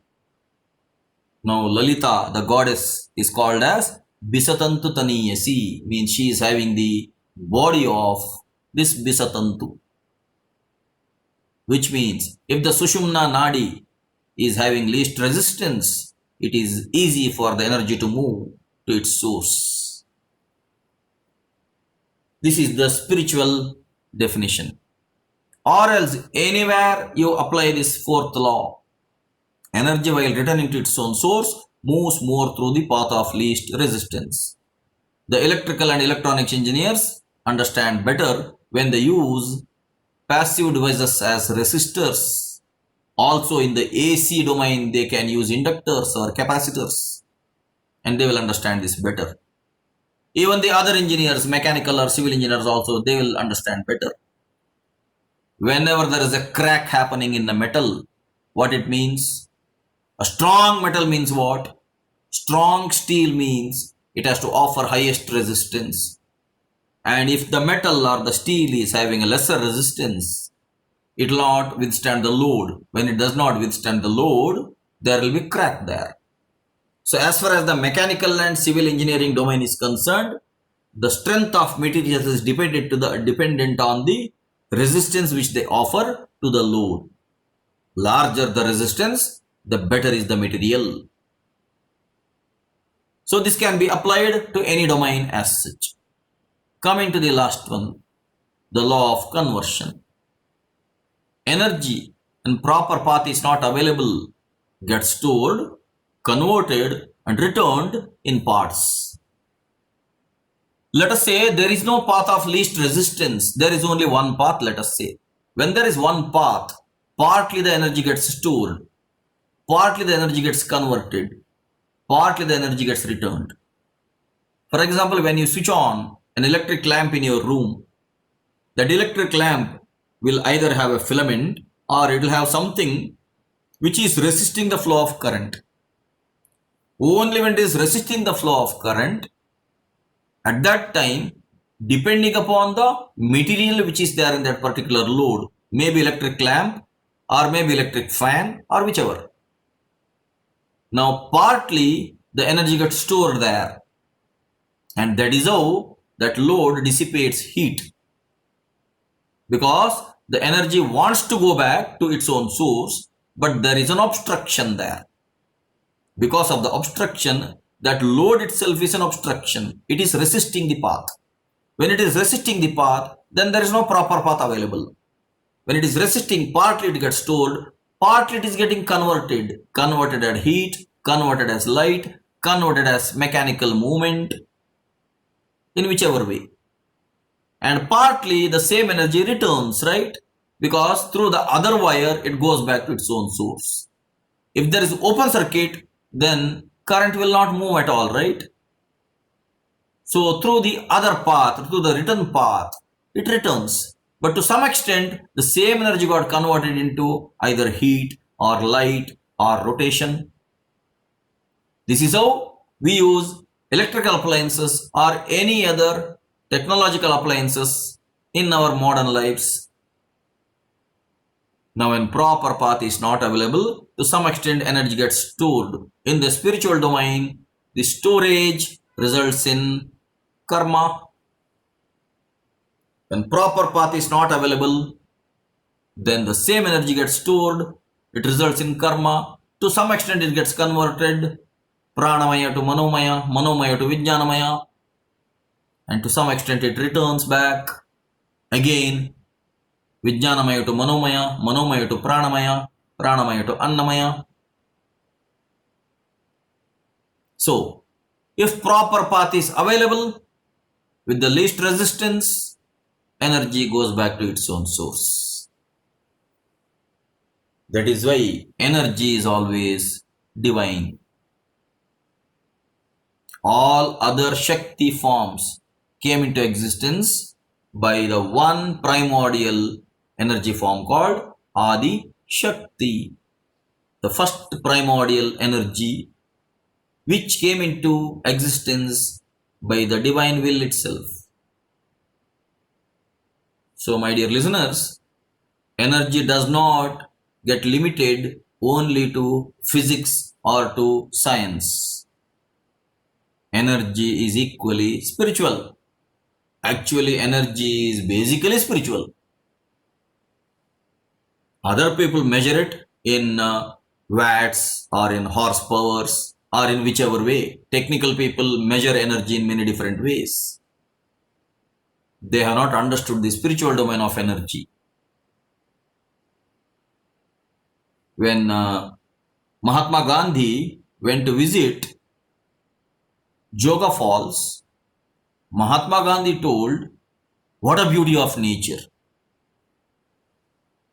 Now, Lalita, the goddess, is called as Bisatantu Taniyasi, means she is having the body of this Bisatantu. Which means, if the Sushumna Nadi is having least resistance, it is easy for the energy to move to its source. This is the spiritual definition. Or else, anywhere you apply this fourth law, energy while returning to its own source moves more through the path of least resistance. The electrical and electronics engineers understand better when they use passive devices as resistors. Also in the AC domain, they can use inductors or capacitors, and they will understand this better. Even the other engineers, mechanical or civil engineers also, they will understand better. Whenever there is a crack happening in the metal, what it means? A strong metal means what? Strong steel means it has to offer highest resistance. And if the metal or the steel is having a lesser resistance, it will not withstand the load. When it does not withstand the load, there will be crack there. So as far as the mechanical and civil engineering domain is concerned, the strength of materials is dependent on the resistance which they offer to the load. Larger the resistance, the better is the material. So this can be applied to any domain as such. Coming to the last one, the law of conversion. Energy and proper path is not available, gets stored, converted and returned in parts. Let us say there is no path of least resistance. There is only one path, let us say. When there is one path, partly the energy gets stored, partly the energy gets converted, partly the energy gets returned. For example, when you switch on an electric lamp in your room, that electric lamp will either have a filament or it will have something which is resisting the flow of current. Only when it is resisting the flow of current, at that time, depending upon the material which is there in that particular load, maybe electric lamp or maybe electric fan or whichever. Now, partly the energy gets stored there, and that is how that load dissipates heat, because the energy wants to go back to its own source, but there is an obstruction there. Because of the obstruction, that load itself is an obstruction. It is resisting the path. When it is resisting the path, then there is no proper path available. When it is resisting, partly it gets stored, partly it is getting converted as heat, converted as light, converted as mechanical movement, in whichever way. And partly the same energy returns, right? Because through the other wire, it goes back to its own source. If there is open circuit, then current will not move at all, right? So through the other path, through the return path, it returns. But to some extent, the same energy got converted into either heat or light or rotation. This is how we use electrical appliances or any other technological appliances in our modern lives. Now, when proper path is not available, to some extent energy gets stored. In the spiritual domain, the storage results in karma. When proper path is not available, then the same energy gets stored. It results in karma. To some extent it gets converted. Pranamaya to manomaya, manomaya to vijnanamaya. And to some extent it returns back again. Vijnanamaya to Manomaya, Manomaya to Pranamaya, Pranamaya to Annamaya. So, if proper path is available with the least resistance, energy goes back to its own source. That is why energy is always divine. All other Shakti forms came into existence by the one primordial energy form called Adi Shakti, the first primordial energy which came into existence by the divine will itself. So, my dear listeners, energy does not get limited only to physics or to science. Energy is equally spiritual. Actually, energy is basically spiritual. Other people measure it in watts or in horsepowers or in whichever way. Technical people measure energy in many different ways. They have not understood the spiritual domain of energy. When Mahatma Gandhi went to visit Joga Falls, Mahatma Gandhi told, "What a beauty of nature."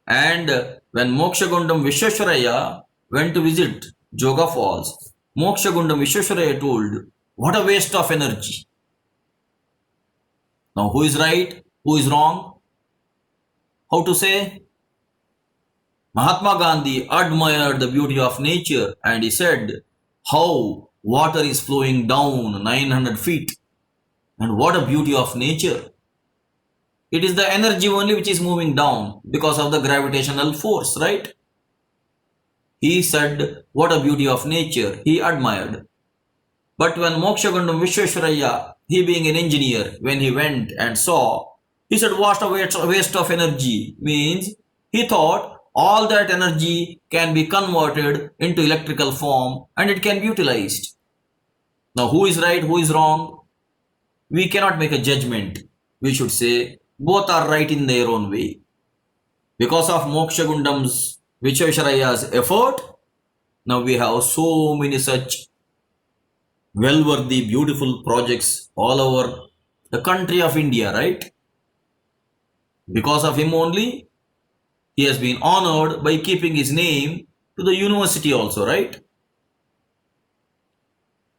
And when Mokshagundam Vishweshwaraya went to visit Joga Falls, Mokshagundam Vishweshwaraya told, "What a waste of energy." Now, who is right? Who is wrong? How to say? Mahatma Gandhi admired the beauty of nature and he said, "How water is flowing down 900 feet. And what a beauty of nature. It is the energy only which is moving down because of the gravitational force, right?" He said, "What a beauty of nature." He admired. But when Mokshagundam Vishweshwaraya, he being an engineer, when he went and saw, he said, "What a waste of energy." Means he thought all that energy can be converted into electrical form and it can be utilized. Now, who is right, who is wrong? We cannot make a judgment. We should say both are right in their own way. Because of Mokshagundam's Vishweshwaraya's effort, now we have so many such well-worthy, beautiful projects all over the country of India, right? Because of him only, he has been honored by keeping his name to the university also, right?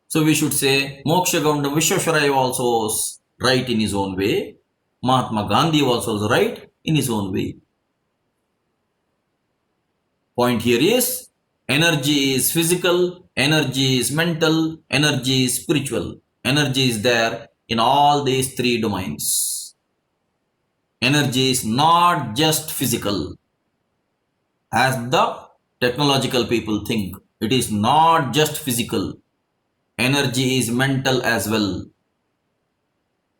So we should say Mokshagundam Vishweshwaraya also was right in his own way. Mahatma Gandhi was also right in his own way. Point here is, energy is physical, energy is mental, energy is spiritual. Energy is there in all these three domains. Energy is not just physical, as the technological people think. It is not just physical. Energy is mental as well.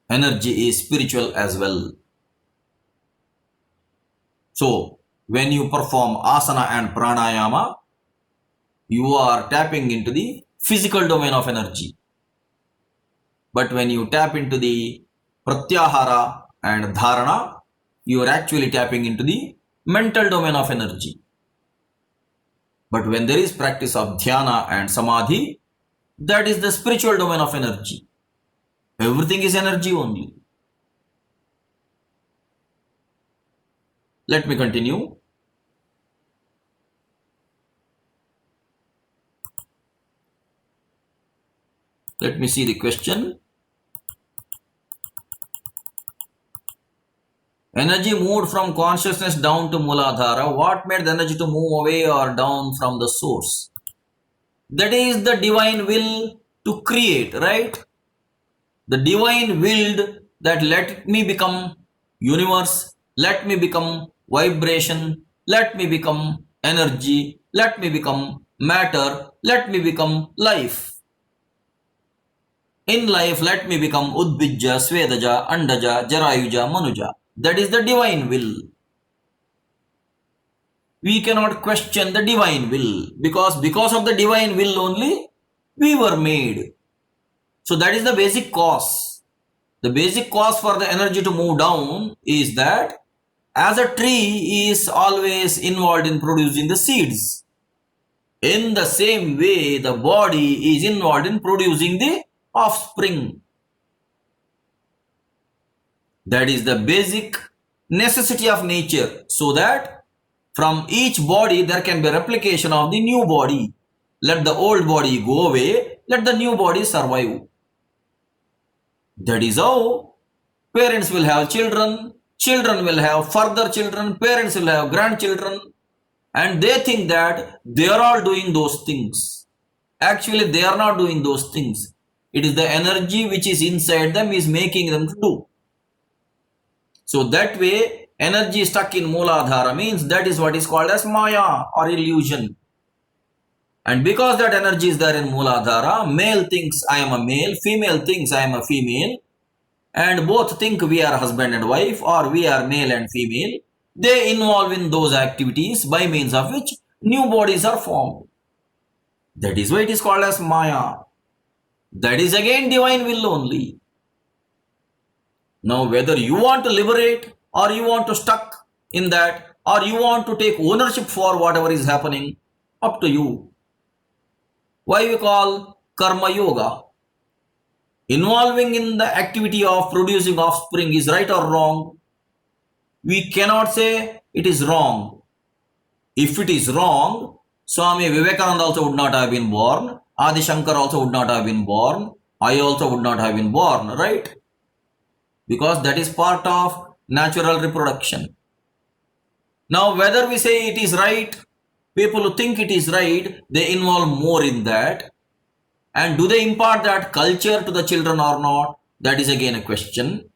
Energy is spiritual as well. So, when you perform asana and pranayama, you are tapping into the physical domain of energy. But when you tap into the pratyahara and dharana, you are actually tapping into the mental domain of energy. But when there is practice of dhyana and samadhi, that is the spiritual domain of energy. Everything is energy only. Let me continue. Let me see the question. Energy moved from consciousness down to Muladhara. What made the energy to move away or down from the source? That is the divine will to create, right? The divine willed that let me become universe, let me become vibration, let me become energy, let me become matter, let me become life. In life, let me become Udbijja, Svedaja, Andaja, Jarayuja, Manuja. That is the divine will. We cannot question the divine will because of the divine will only we were made. So that is the basic cause. The basic cause for the energy to move down is that as a tree is always involved in producing the seeds, in the same way the body is involved in producing the offspring. That is the basic necessity of nature, so that from each body there can be replication of the new body. Let the old body go away, let the new body survive. That is how parents will have children, children will have further children, parents will have grandchildren, and they think that they are all doing those things. Actually, they are not doing those things. It is the energy which is inside them is making them to do. So that way, energy stuck in Mooladhara means that is what is called as Maya or illusion. And because that energy is there in Mooladhara, male thinks I am a male, female thinks I am a female, and both think we are husband and wife or we are male and female. They involve in those activities by means of which new bodies are formed. That is why it is called as Maya. That is again divine will only. Now whether you want to liberate or you want to stuck in that or you want to take ownership for whatever is happening, up to you. Why we call Karma Yoga? Involving in the activity of producing offspring is right or wrong? We cannot say it is wrong. If it is wrong, Swami Vivekananda also would not have been born, Adi Shankar also would not have been born, I also would not have been born, right? Because that is part of natural reproduction. Now whether we say it is right, people who think it is right, they involve more in that. And do they impart that culture to the children or not? That is again a question.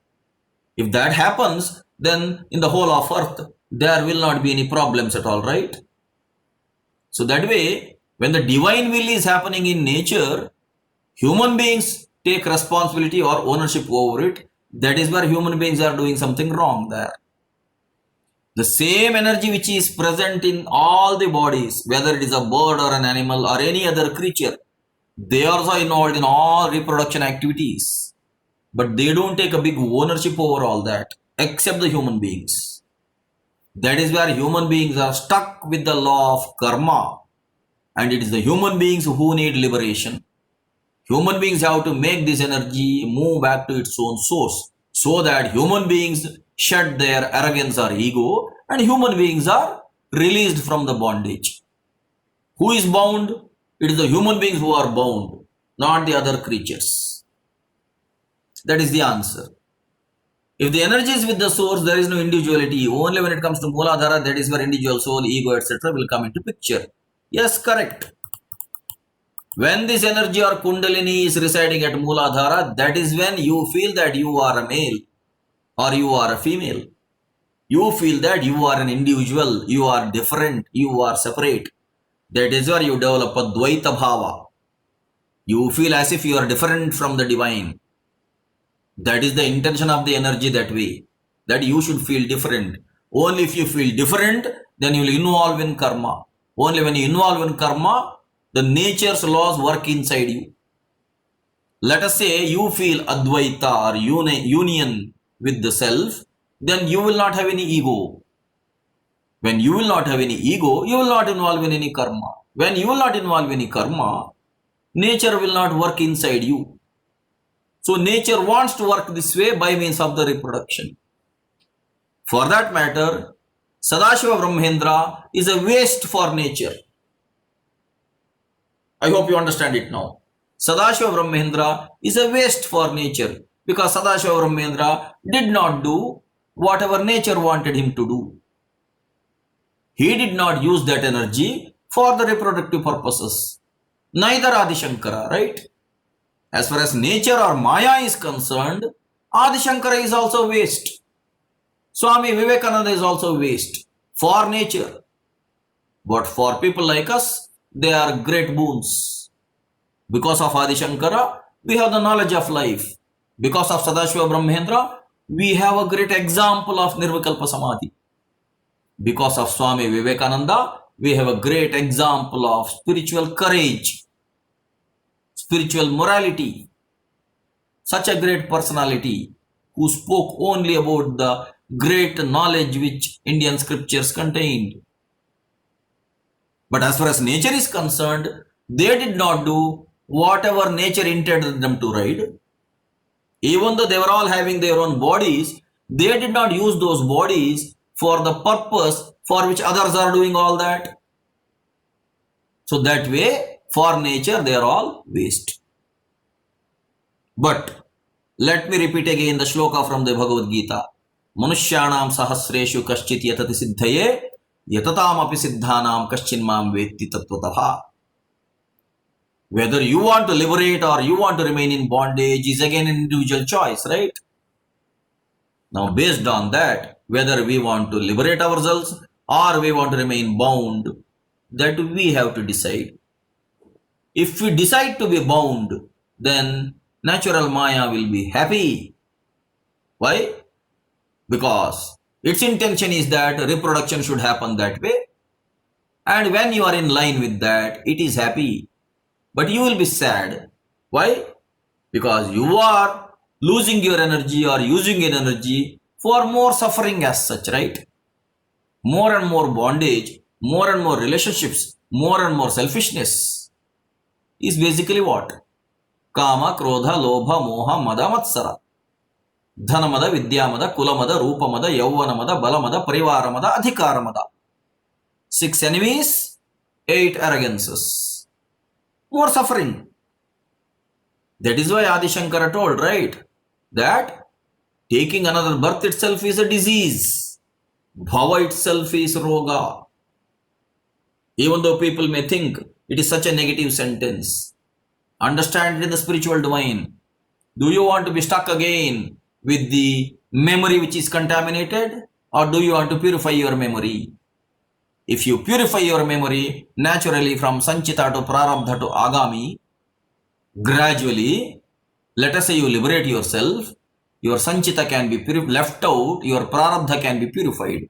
If that happens, then in the whole of earth, there will not be any problems at all, right? So that way, when the divine will is happening in nature, human beings take responsibility or ownership over it. That is where human beings are doing something wrong there. The same energy which is present in all the bodies, whether it is a bird or an animal or any other creature, they are also involved in all reproduction activities. But they don't take a big ownership over all that, except the human beings. That is where human beings are stuck with the law of karma. And it is the human beings who need liberation. Human beings have to make this energy move back to its own source, so that human beings shed their arrogance or ego and human beings are released from the bondage. Who is bound? It is the human beings who are bound, not the other creatures. That is the answer. If the energy is with the source, there is no individuality. Only when it comes to Mooladhara, that is where individual soul, ego, etc. will come into picture. Yes, correct. When this energy or Kundalini is residing at Mooladhara, that is when you feel that you are a male or you are a female. You feel that you are an individual, you are different, you are separate. That is where you develop a Dvaita Bhava. You feel as if you are different from the divine. That is the intention of the energy that way. That you should feel different. Only if you feel different, then you will involve in karma. Only when you involve in karma, the nature's laws work inside you. Let us say you feel Advaita or union with the self, then you will not have any ego. When you will not have any ego, you will not involve in any karma. When you will not involve any karma, nature will not work inside you. So nature wants to work this way by means of the reproduction. For that matter, Sadashiva Brahmendra is a waste for nature. I hope you understand it now. Sadashiva Brahmendra is a waste for nature because Sadashiva Brahmendra did not do whatever nature wanted him to do. He did not use that energy for the reproductive purposes. Neither Adi Shankara, right? As far as nature or Maya is concerned, Adi Shankara is also waste. Swami Vivekananda is also waste for nature. But for people like us, they are great boons. Because of Adi Shankara, we have the knowledge of life. Because of Sadashiva Brahmendra, we have a great example of Nirvikalpa Samadhi. Because of Swami Vivekananda, we have a great example of spiritual courage, spiritual morality. Such a great personality who spoke only about the great knowledge which Indian scriptures contained. But as far as nature is concerned, they did not do whatever nature intended them to ride. Even though they were all having their own bodies, they did not use those bodies for the purpose for which others are doing all that. So that way, for nature, they are all waste. But let me repeat again the shloka from the Bhagavad Gita. Manushyanam sahasreshu kaschit yatati siddhaye yatatam api siddhanam kaschinmam vetti tattvataha. Whether you want to liberate or you want to remain in bondage is again an individual choice, right? Now, based on that, whether we want to liberate ourselves or we want to remain bound, that we have to decide. If we decide to be bound, then natural Maya will be happy. Why? Because its intention is that reproduction should happen that way. And when you are in line with that, it is happy. But you will be sad. Why? Because you are losing your energy or using your energy for more suffering as such, right? More and more bondage, more and more relationships, more and more selfishness is basically what? Kama, Krodha, Lobha, Moha, Mada, Matsara. Dhanamada, Vidyamada, Kulamada, Rupamada, Yauvanamada, Balamada, Parivaramada, Adhikaramada. 6 enemies, 8 arrogances. More suffering. That is why Adi Shankara told, right? That taking another birth itself is a disease. Bhava itself is roga. Even though people may think it is such a negative sentence, understand it in the spiritual domain. Do you want to be stuck again with the memory which is contaminated, or do you want to purify your memory? If you purify your memory naturally from Sanchita to Prarabdha to Agami, gradually, let us say you liberate yourself, your Sanchita can be left out, your Prarabdha can be purified.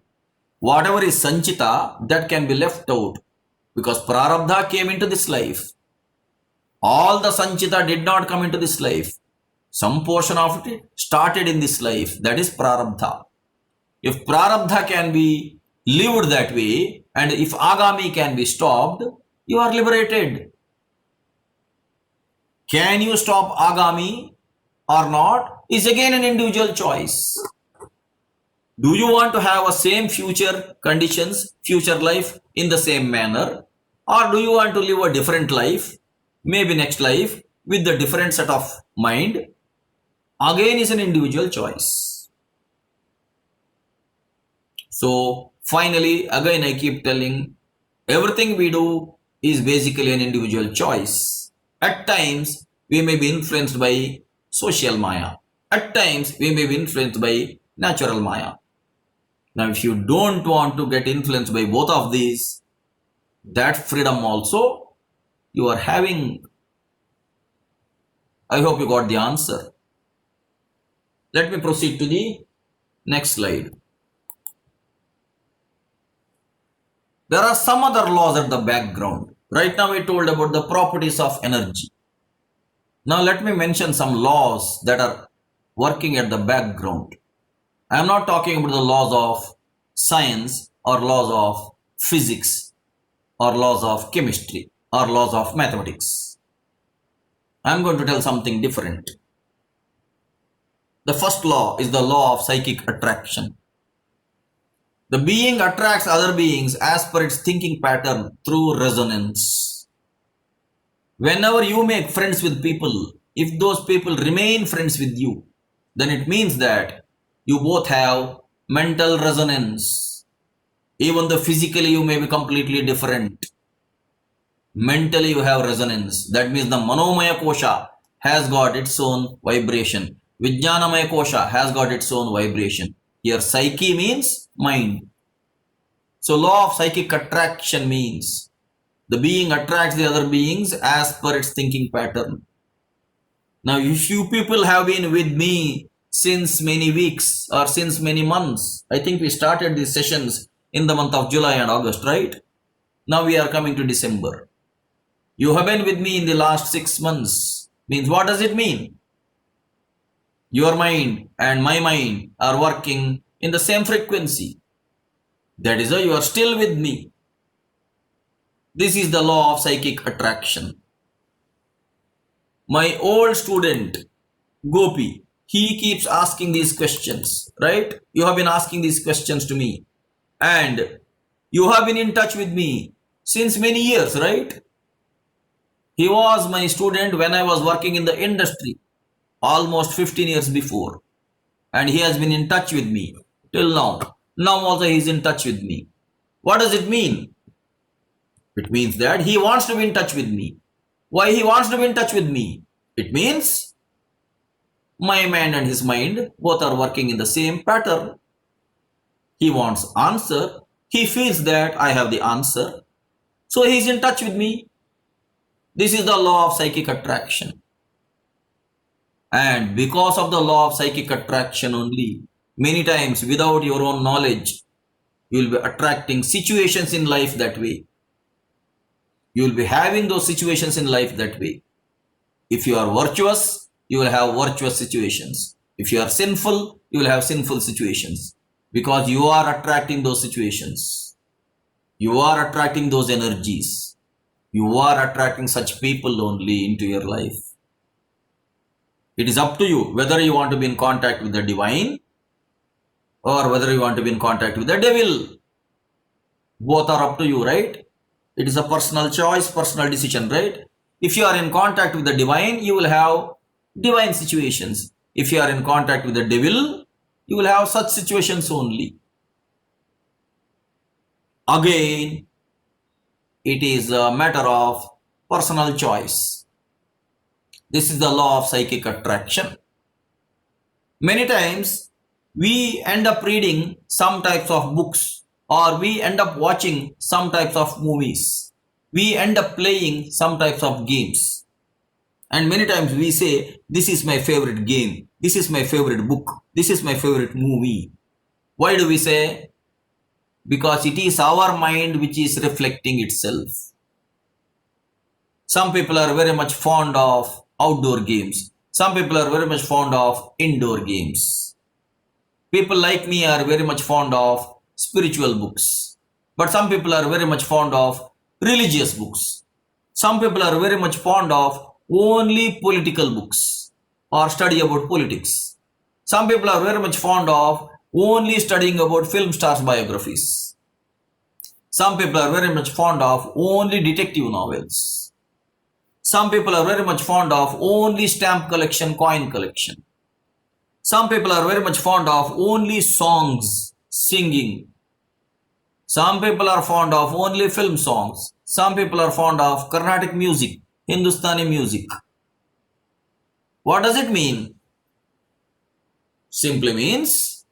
Whatever is Sanchita, that can be left out, because Prarabdha came into this life. All the Sanchita did not come into this life. Some portion of it started in this life, that is Prarabdha. If Prarabdha can be lived that way, and if Agami can be stopped, you are liberated. Can you stop Agami or not is again an individual choice. Do you want to have a same future conditions, future life in the same manner, or do you want to live a different life, maybe next life, with the different set of mind? Again is an individual choice. So finally, again I keep telling, everything we do is basically an individual choice. At times, we may be influenced by social Maya. At times, we may be influenced by natural Maya. Now, if you don't want to get influenced by both of these, that freedom also you are having. I hope you got the answer. Let me proceed to the next slide. There are some other laws at the background. Right now, we told about the properties of energy. Now, let me mention some laws that are working at the background. I am not talking about the laws of science or laws of physics or laws of chemistry or laws of mathematics. I am going to tell something different. The first law is the law of psychic attraction. The being attracts other beings as per its thinking pattern through resonance. Whenever you make friends with people, if those people remain friends with you, then it means that you both have mental resonance. Even though physically you may be completely different, mentally you have resonance. That means the Manomaya Kosha has got its own vibration. Vijnanamaya Kosha has got its own vibration. Here psyche means mind. So law of psychic attraction means the being attracts the other beings as per its thinking pattern. Now, if you people have been with me since many weeks or since many months, I think we started these sessions in the month of July and August, right? Now we are coming to December. You have been with me in the last 6 months. Means what does it mean? Your mind and my mind are working in the same frequency. That is why you are still with me. This is the law of psychic attraction. My old student, Gopi, he keeps asking these questions, right? You have been asking these questions to me. And you have been in touch with me since many years, right? He was my student when I was working in the industry, almost 15 years before. And he has been in touch with me till now. Now also he is in touch with me. What does it mean? It means that he wants to be in touch with me. Why he wants to be in touch with me? It means my mind and his mind both are working in the same pattern. He wants answer. He feels that I have the answer. So he is in touch with me. This is the law of psychic attraction. And because of the law of psychic attraction only, many times without your own knowledge, you will be attracting situations in life that way. You will be having those situations in life that way. If you are virtuous, you will have virtuous situations. If you are sinful, you will have sinful situations. Because you are attracting those situations. You are attracting those energies. You are attracting such people only into your life. It is up to you whether you want to be in contact with the divine or whether you want to be in contact with the devil. Both are up to you, right? It is a personal choice, personal decision, right? If you are in contact with the divine, you will have divine situations. If you are in contact with the devil, you will have such situations only. Again, it is a matter of personal choice. This is the law of psychic attraction. Many times, we end up reading some types of books or we end up watching some types of movies. We end up playing some types of games. And many times we say, this is my favorite game. This is my favorite book. This is my favorite movie. Why do we say? Because it is our mind which is reflecting itself. Some people are very much fond of outdoor games. Some people are very much fond of indoor games. People like me are very much fond of spiritual books. But some people are very much fond of religious books. Some people are very much fond of only political books or study about politics. Some people are very much fond of only studying about film stars' biographies. Some people are very much fond of only detective novels. Some people are very much fond of only stamp collection, coin collection. Some people are very much fond of only songs, singing. Some people are fond of only film songs. Some people are fond of Carnatic music, Hindustani music. What does it mean? Simply means,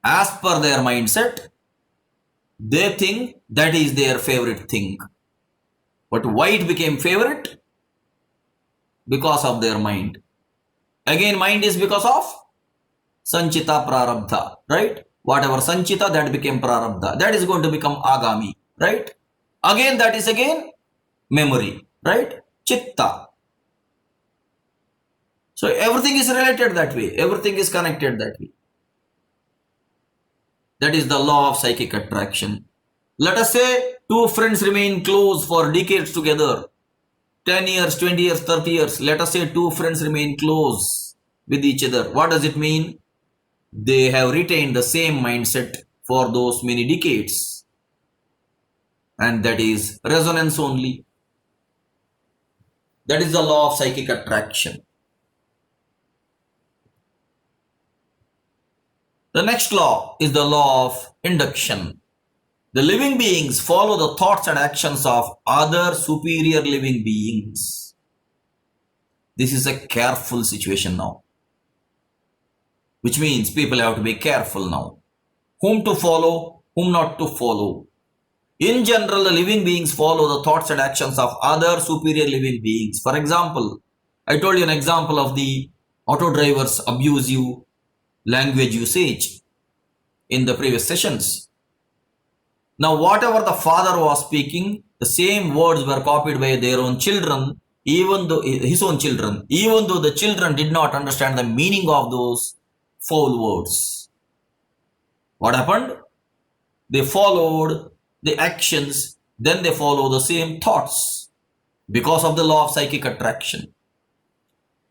as per their mindset, they think that is their favorite thing. But why it became favorite? Because of their mind. Again, mind is because of Sanchita Prarabdha, right? Whatever Sanchita, that became Prarabdha. That is going to become Agami, right? Again, that is again memory, right? Chitta. So everything is related that way. Everything is connected that way. That is the law of psychic attraction. Let us say two friends remain close for decades together. 10 years, 20 years, 30 years. Let us say two friends remain close with each other. What does it mean? They have retained the same mindset for those many decades. And that is resonance only. That is the law of psychic attraction. The next law is the law of induction. The living beings follow the thoughts and actions of other superior living beings. This is a careful situation now. Which means people have to be careful now. Whom to follow, whom not to follow. In general, the living beings follow the thoughts and actions of other superior living beings. For example, I told you an example of the auto driver's abusive language usage in the previous sessions. Now, whatever the father was speaking, the same words were copied by their own children, even though his own children, even though the children did not understand the meaning of those foul words. What happened? They followed the actions, then they follow the same thoughts because of the law of psychic attraction.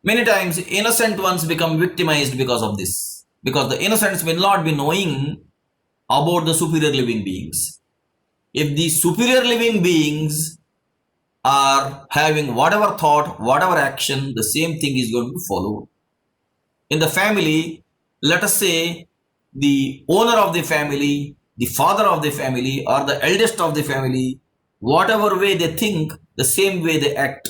Many times, innocent ones become victimized because of this. Because the innocents will not be knowing about the superior living beings. If the superior living beings are having whatever thought, whatever action, the same thing is going to follow. In the family, let us say the owner of the family, the father of the family, or the eldest of the family, whatever way they think, the same way they act.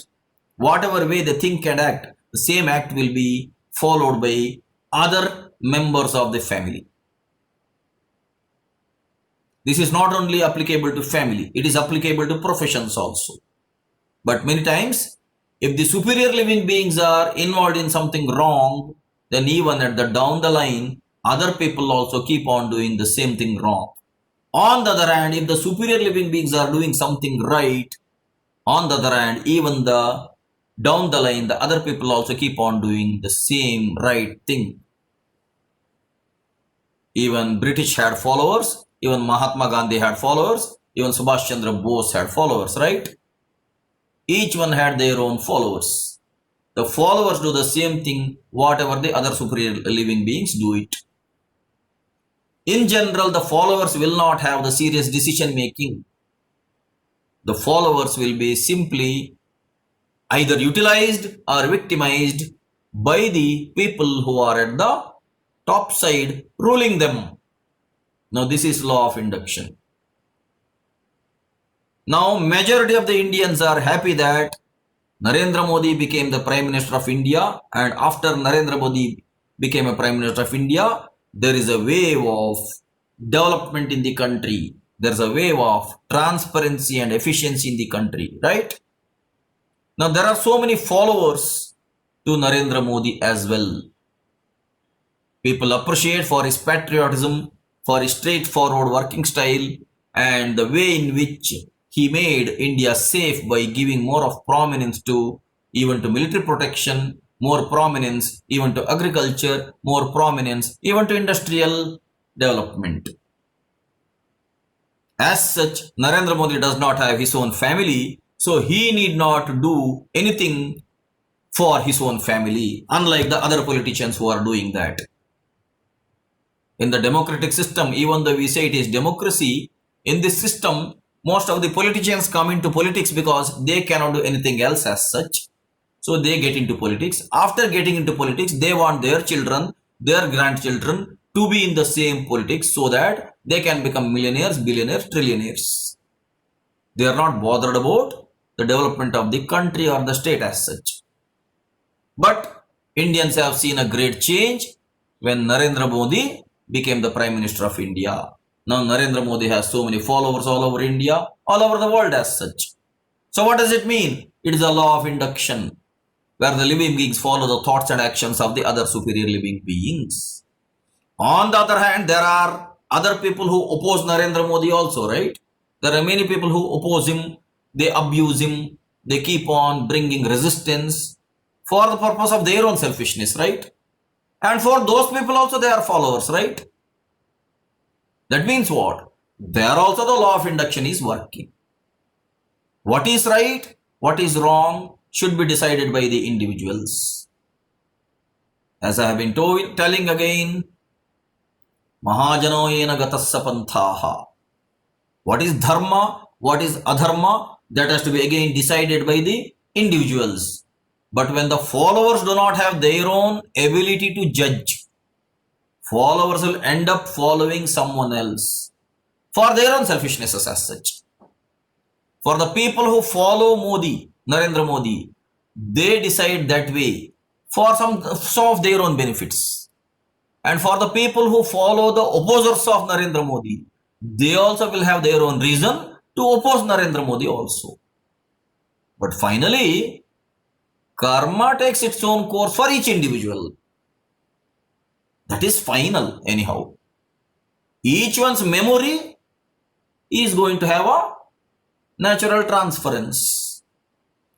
Whatever way they think and act, the same act will be followed by other members of the family. This is not only applicable to family, it is applicable to professions also. But many times, if the superior living beings are involved in something wrong, then even at the down the line, other people also keep on doing the same thing wrong. On the other hand, if the superior living beings are doing something right, on the other hand, even the down the line, the other people also keep on doing the same right thing. Even British had followers, even Mahatma Gandhi had followers, even Subhash Chandra Bose had followers, right? Each one had their own followers. The followers do the same thing, whatever the other superior living beings do it. In general, the followers will not have the serious decision making. The followers will be simply either utilized or victimized by the people who are at the top side ruling them. Now this is law of induction. Now majority of the Indians are happy that Narendra Modi became the Prime Minister of India, and after Narendra Modi became a Prime Minister of India, there is a wave of development in the country. There's a wave of transparency and efficiency in the country, right? Now there are so many followers to Narendra Modi as well. People appreciate for his patriotism, for his straightforward working style, and the way in which he made India safe by giving more of prominence to even to military protection, more prominence even to agriculture, more prominence even to industrial development. As such, Narendra Modi does not have his own family, so he need not do anything for his own family, unlike the other politicians who are doing that. In the democratic system, even though we say it is democracy, in this system, most of the politicians come into politics because they cannot do anything else as such. So they get into politics. After getting into politics, they want their children, their grandchildren to be in the same politics so that they can become millionaires, billionaires, trillionaires. They are not bothered about the development of the country or the state as such. But Indians have seen a great change when Narendra Modi became the Prime Minister of India. Now Narendra Modi has so many followers all over India, all over the world as such. So what does it mean? It is a law of induction, where the living beings follow the thoughts and actions of the other superior living beings. On the other hand, there are other people who oppose Narendra Modi also, right? There are many people who oppose him, they abuse him, they keep on bringing resistance for the purpose of their own selfishness, right? And for those people also they are followers, right? That means what? There also the law of induction is working. What is right, what is wrong should be decided by the individuals. As I have been telling again, Mahajano yena gatassa panthaha. What is dharma, what is adharma, that has to be again decided by the individuals. But when the followers do not have their own ability to judge, followers will end up following someone else for their own selfishnesses as such. For the people who follow Modi, Narendra Modi, they decide that way for some of their own benefits. And for the people who follow the opposers of Narendra Modi, they also will have their own reason to oppose Narendra Modi also. But finally, karma takes its own course for each individual. That is final anyhow. Each one's memory is going to have a natural transference,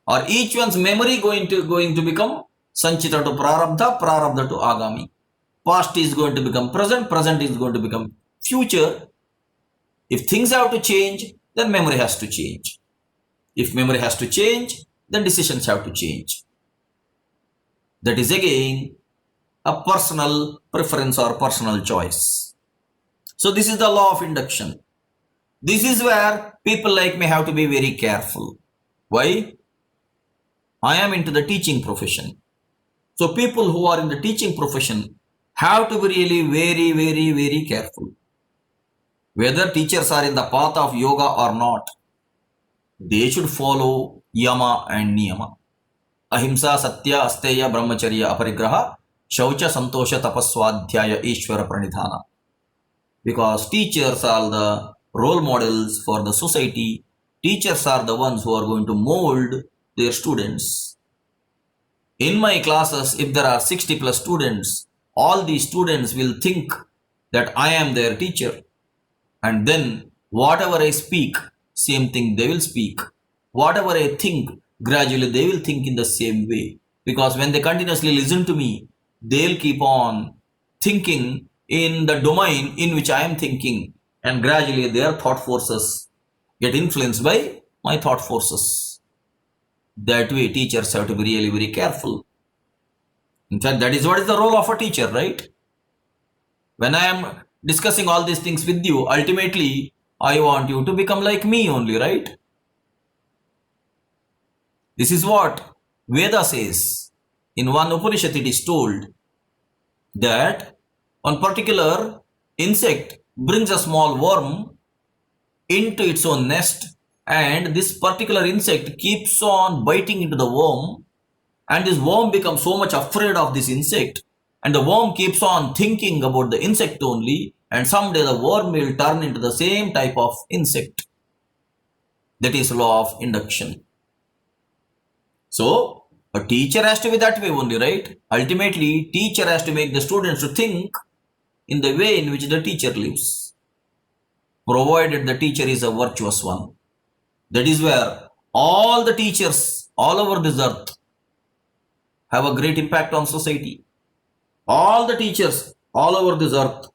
or each one's memory going to become sanchita to prarabdha, prarabdha to agami. Past is going to become present, present is going to become future, if things have to change, then memory has to change. If memory has to change, then decisions have to change. That is again a personal preference or personal choice. So this is the law of induction. This is where people like me have to be very careful. Why? I am into the teaching profession. So people who are in the teaching profession have to be really very, very, very careful. Whether teachers are in the path of yoga or not, they should follow yama and niyama. Ahimsa, satya, asteya, brahmacharya, aparigraha, shaucha, santosha, tapaswadhyaya, ishvara, pranidhana. Because teachers are the role models for the society. Teachers are the ones who are going to mold their students. In my classes, if there are 60 plus students, all these students will think that I am their teacher. And then whatever I speak, same thing they will speak. Whatever I think, gradually they will think in the same way. Because when they continuously listen to me, they'll keep on thinking in the domain in which I am thinking. And gradually their thought forces get influenced by my thought forces. That way teachers have to be really very careful. In fact, that is what is the role of a teacher, right? When I am discussing all these things with you, ultimately I want you to become like me only, right? This is what Veda says. In one Upanishad it is told that one particular insect brings a small worm into its own nest, and this particular insect keeps on biting into the worm, and this worm becomes so much afraid of this insect, and the worm keeps on thinking about the insect only, and someday the worm will turn into the same type of insect. That is law of induction. So a teacher has to be that way only, right? Ultimately, teacher has to make the students to think in the way in which the teacher lives, provided the teacher is a virtuous one. That is where all the teachers all over this earth have a great impact on society. All the teachers all over this earth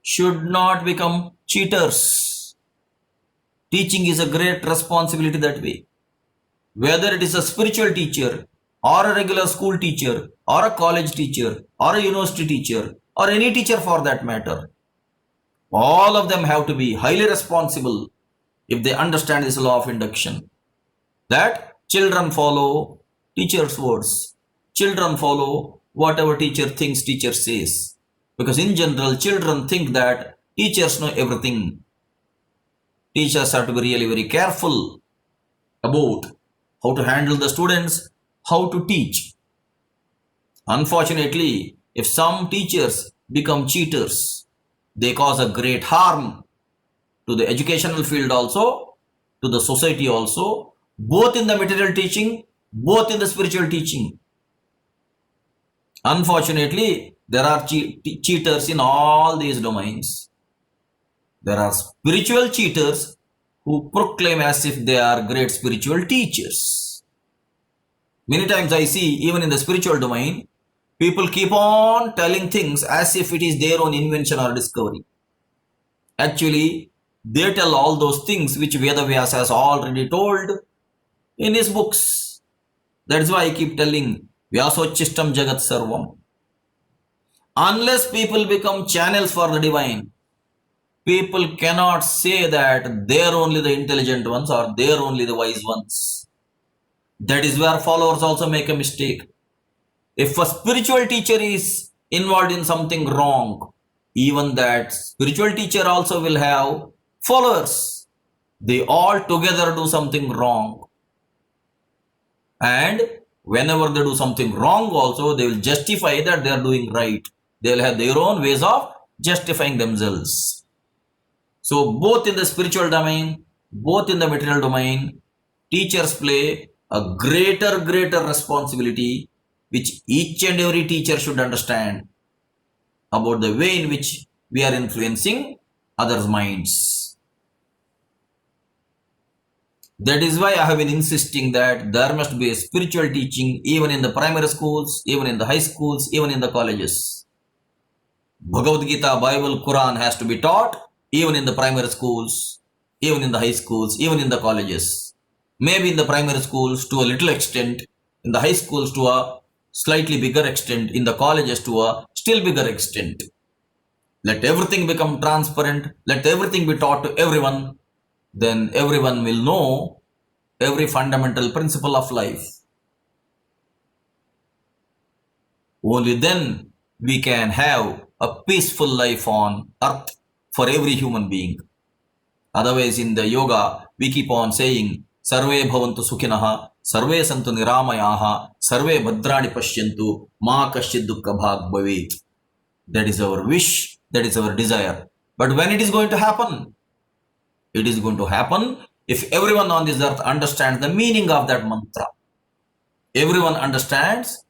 should not become cheaters. Teaching is a great responsibility that way. Whether it is a spiritual teacher or a regular school teacher or a college teacher or a university teacher or any teacher for that matter, all of them have to be highly responsible if they understand this law of induction. That children follow teacher's words. Children follow whatever teacher thinks teacher says. Because in general, children think that teachers know everything. Teachers have to be really very careful about how to handle the students, how to teach. Unfortunately, if some teachers become cheaters, they cause a great harm to the educational field also, to the society also, both in the material teaching, both in the spiritual teaching. Unfortunately, there are cheaters in all these domains. There are spiritual cheaters who proclaim as if they are great spiritual teachers. Many times I see, even in the spiritual domain, people keep on telling things as if it is their own invention or discovery. Actually, they tell all those things which Vedavyas has already told in his books. That's why I keep telling Vyasochistam Jagat Sarvam. Unless people become channels for the divine, people cannot say that they are only the intelligent ones or they are only the wise ones. That is where followers also make a mistake. If a spiritual teacher is involved in something wrong, even that spiritual teacher also will have followers. They all together do something wrong. And whenever they do something wrong also, they will justify that they are doing right. They will have their own ways of justifying themselves. So both in the spiritual domain, both in the material domain, teachers play a greater responsibility which each and every teacher should understand about the way in which we are influencing others' minds. That is why I have been insisting that there must be a spiritual teaching even in the primary schools, even in the high schools, even in the colleges. Bhagavad Gita, Bible, Quran has to be taught even in the primary schools, even in the high schools, even in the colleges. Maybe in the primary schools to a little extent, in the high schools to a slightly bigger extent, in the colleges to a still bigger extent. Let everything become transparent, let everything be taught to everyone, then everyone will know every fundamental principle of life. Only then we can have a peaceful life on earth for every human being. Otherwise, in the yoga, we keep on saying, Sarve bhavantu sukhinaha, sarve santu niramayaha, sarve bhadrani pashyantu, ma kasyid dukkha bhag bhavet. That is our wish, that is our desire. But when it is going to happen? It is going to happen if everyone on this earth understands the meaning of that mantra. Everyone understands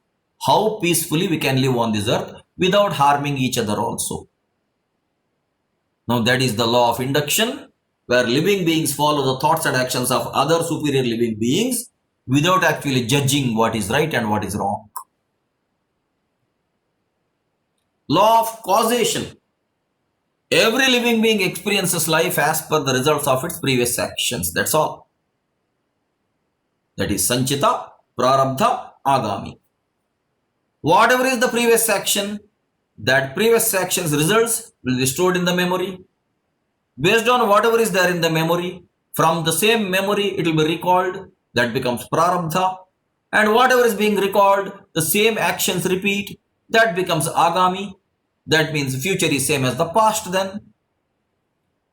how peacefully we can live on this earth without harming each other also. Now that is the law of induction, where living beings follow the thoughts and actions of other superior living beings without actually judging what is right and what is wrong. Law of causation. Every living being experiences life as per the results of its previous actions. That's all. That is Sanchita, Prarabdha, Agami. Whatever is the previous action, that previous action's results will be stored in the memory. Based on whatever is there in the memory, from the same memory it will be recalled, that becomes Prarabdha. And whatever is being recalled, the same actions repeat, that becomes Agami. That means future is same as the past then.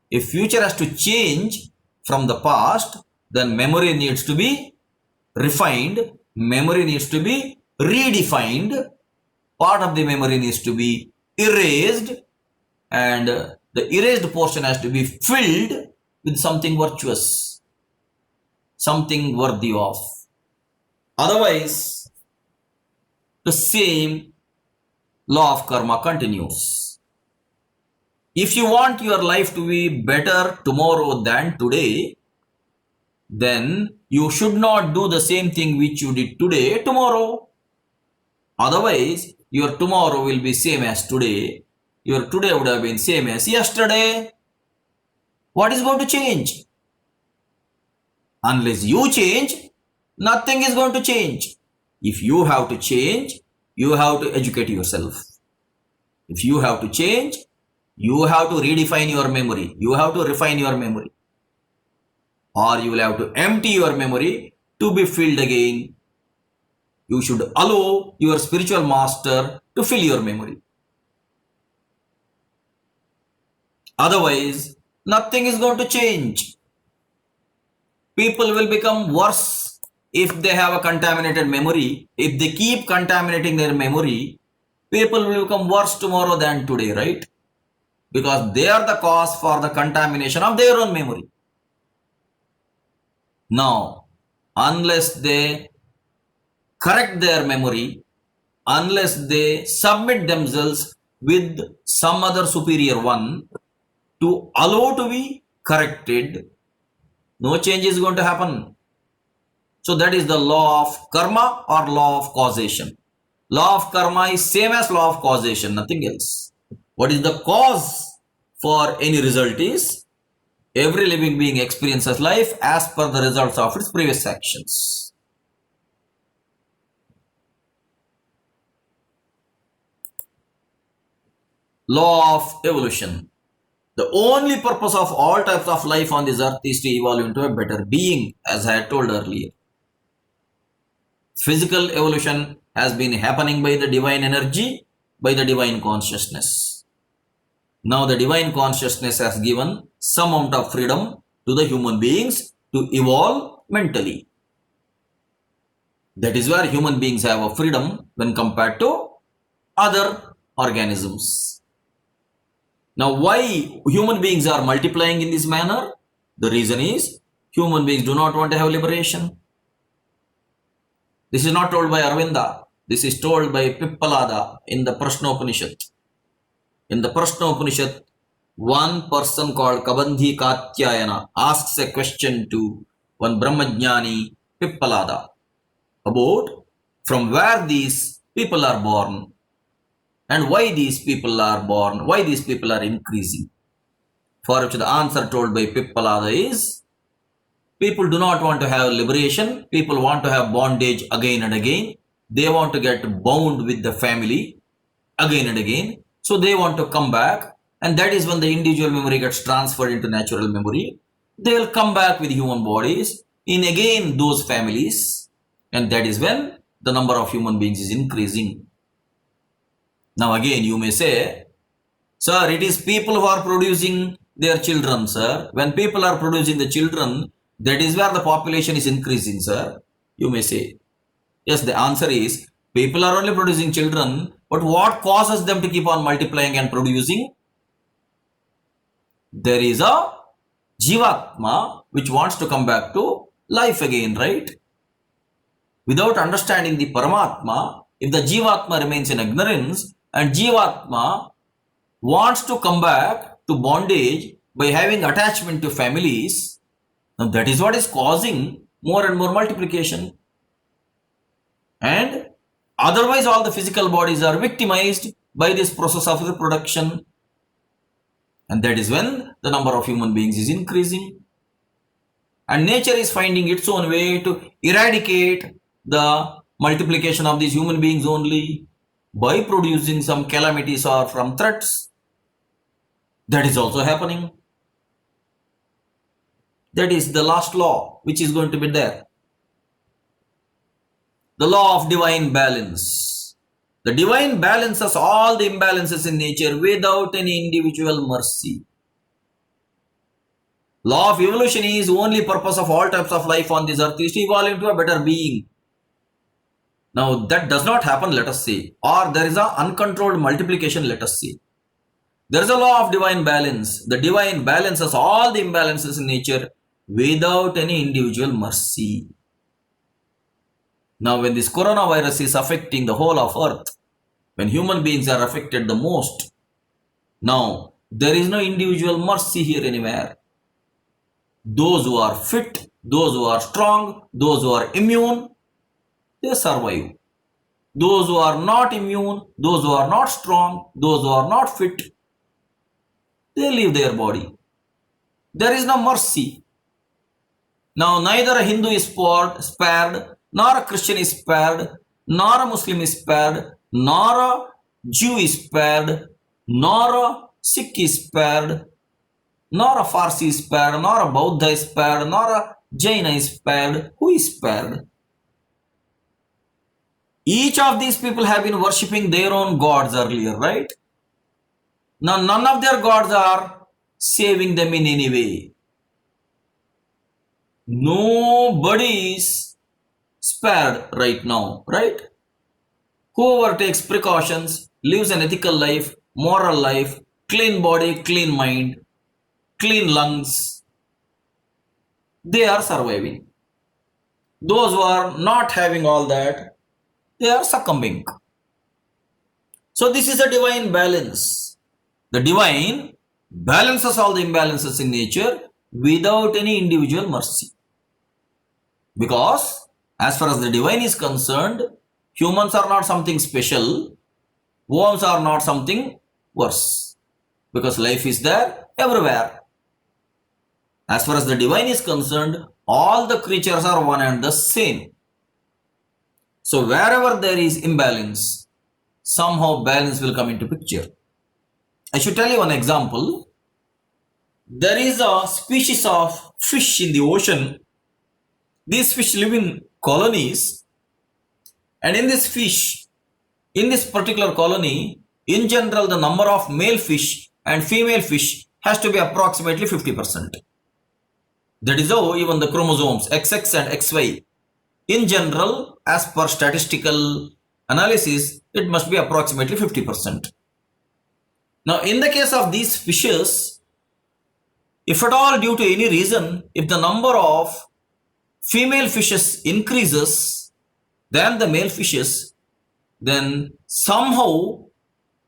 If future has to change from the past, then memory needs to be refined, memory needs to be redefined, part of the memory needs to be erased, and the erased portion has to be filled with something virtuous, something worthy of. Otherwise, the same law of karma continues. If you want your life to be better tomorrow than today, then you should not do the same thing which you did today tomorrow. Otherwise, your tomorrow will be same as today. Your today would have been same as yesterday. What is going to change? Unless you change, nothing is going to change. If you have to change, you have to educate yourself. If you have to change, you have to redefine your memory. You have to refine your memory. Or you will have to empty your memory to be filled again. You should allow your spiritual master to fill your memory. Otherwise, nothing is going to change. People will become worse if they have a contaminated memory. If they keep contaminating their memory, people will become worse tomorrow than today, right? Because they are the cause for the contamination of their own memory. Now, unless they correct their memory, unless they submit themselves with some other superior one to allow to be corrected, no change is going to happen. So that is the law of karma or law of causation. Law of karma is same as law of causation, nothing else. What is the cause for any result is every living being experiences life as per the results of its previous actions. Law of evolution. The only purpose of all types of life on this earth is to evolve into a better being, as I had told earlier. Physical evolution has been happening by the divine energy, by the divine consciousness. Now the divine consciousness has given some amount of freedom to the human beings to evolve mentally. That is where human beings have a freedom when compared to other organisms. Now why human beings are multiplying in this manner? The reason is human beings do not want to have liberation. This is not told by Arvinda. This is told by Pippalada in the Prashnopanishad. In the Prashnopanishad, one person called Kabandhi Katyayana asks a question to one Brahmajnani Pippalada about from where these people are born and why these people are born, why these people are increasing. For which the answer told by Pippalada is, people do not want to have liberation. People want to have bondage again and again. They want to get bound with the family again and again. So they want to come back. And that is when the individual memory gets transferred into natural memory. They will come back with human bodies in again those families. And that is when the number of human beings is increasing. Now again you may say, sir, it is people who are producing their children, sir. When people are producing the children, that is where the population is increasing, sir. You may say. Yes, the answer is, people are only producing children, but what causes them to keep on multiplying and producing? There is a Jivatma which wants to come back to life again, right? Without understanding the Paramatma, if the Jivatma remains in ignorance and Jivatma wants to come back to bondage by having attachment to families, now that is what is causing more and more multiplication. And otherwise all the physical bodies are victimized by this process of reproduction. And that is when the number of human beings is increasing. And nature is finding its own way to eradicate the multiplication of these human beings only by producing some calamities or from threats. That is also happening. That is the last law which is going to be there. The law of divine balance. The divine balances all the imbalances in nature without any individual mercy. Law of evolution is only purpose of all types of life on this earth is to evolve into a better being. Now that does not happen, let us say, or there is an uncontrolled multiplication, let us say. There is a law of divine balance. The divine balances all the imbalances in nature without any individual mercy. Now when this coronavirus is affecting the whole of earth, when human beings are affected the most, now there is no individual mercy here anywhere. Those who are fit, those who are strong, those who are immune, they survive. Those who are not immune, those who are not strong, those who are not fit, they leave their body. There is no mercy. Now neither a Hindu is spared, nor a Christian is spared, nor a Muslim is spared, nor a Jew is spared, nor a Sikh is spared, nor a Farsi is spared, nor a Buddha is spared, nor a Jaina is spared. Who is spared? Each of these people have been worshipping their own gods earlier, right? Now none of their gods are saving them in any way. Nobody is spared right now, right? Whoever takes precautions, lives an ethical life, moral life, clean body, clean mind, clean lungs, they are surviving. Those who are not having all that, they are succumbing. So this is a divine balance. The divine balances all the imbalances in nature without any individual mercy. Because as far as the divine is concerned, humans are not something special, worms are not something worse. Because life is there everywhere. As far as the divine is concerned, all the creatures are one and the same. So wherever there is imbalance, somehow balance will come into picture. I should tell you an example. There is a species of fish in the ocean. These fish live in colonies, and in this fish, in this particular colony, in general the number of male fish and female fish has to be approximately 50%. That is how even the chromosomes XX and XY, in general, as per statistical analysis, it must be approximately 50%. Now in the case of these fishes, if at all due to any reason, if the number of female fishes increases than the male fishes, then somehow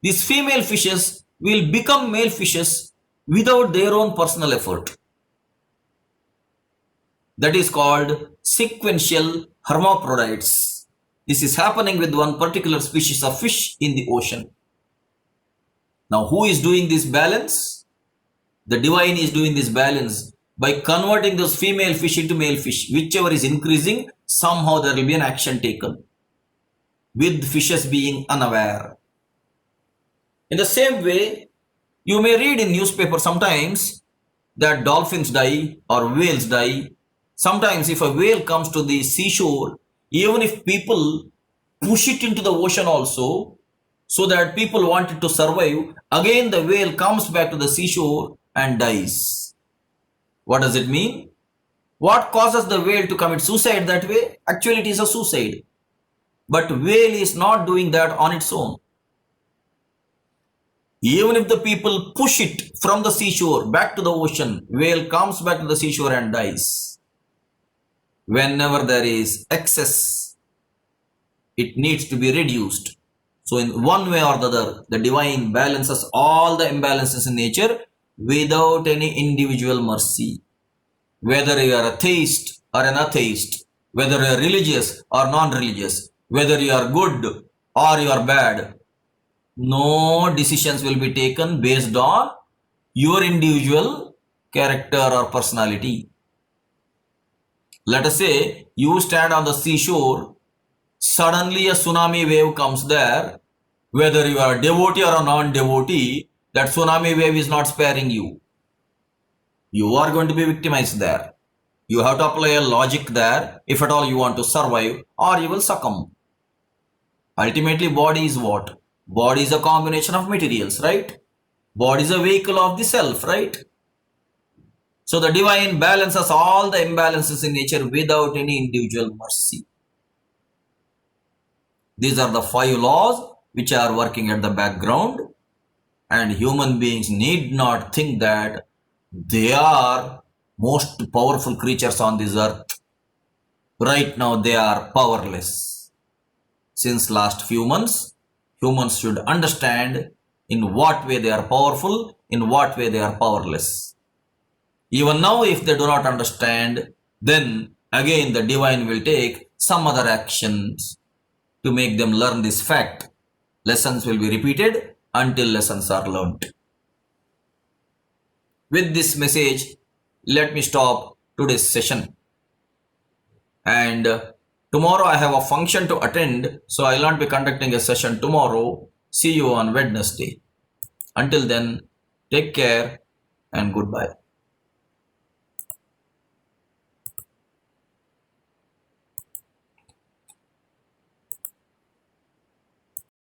these female fishes will become male fishes without their own personal effort. That is called sequential hermaphrodites. This is happening with one particular species of fish in the ocean. Now who is doing this balance? The divine is doing this balance by converting those female fish into male fish. Whichever is increasing, somehow there will be an action taken, with fishes being unaware. In the same way, you may read in newspaper sometimes that dolphins die or whales die. Sometimes if a whale comes to the seashore, even if people push it into the ocean also, so that people want it to survive, again the whale comes back to the seashore and dies. What does it mean? What causes the whale to commit suicide that way? Actually, it is a suicide. But whale is not doing that on its own. Even if the people push it from the seashore back to the ocean, whale comes back to the seashore and dies. Whenever there is excess, it needs to be reduced. So in one way or the other, the divine balances all the imbalances in nature without any individual mercy. Whether you are a theist or an atheist, whether you are religious or non-religious, whether you are good or you are bad, no decisions will be taken based on your individual character or personality. Let us say you stand on the seashore, suddenly a tsunami wave comes there. Whether you are a devotee or a non-devotee, that tsunami wave is not sparing you. You are going to be victimized there. You have to apply a logic there if at all you want to survive, or you will succumb. Ultimately, body is what? Body is a combination of materials, right? Body is a vehicle of the self, right? So the divine balances all the imbalances in nature without any individual mercy. These are the 5 laws which are working at the background, and human beings need not think that they are most powerful creatures on this earth. Right now they are powerless. Since last few months, humans should understand in what way they are powerful, in what way they are powerless. Even now, if they do not understand, then again the divine will take some other actions to make them learn this fact. Lessons will be repeated until lessons are learned. With this message, let me stop today's session. And tomorrow I have a function to attend, so I will not be conducting a session tomorrow. See you on Wednesday. Until then, take care and goodbye.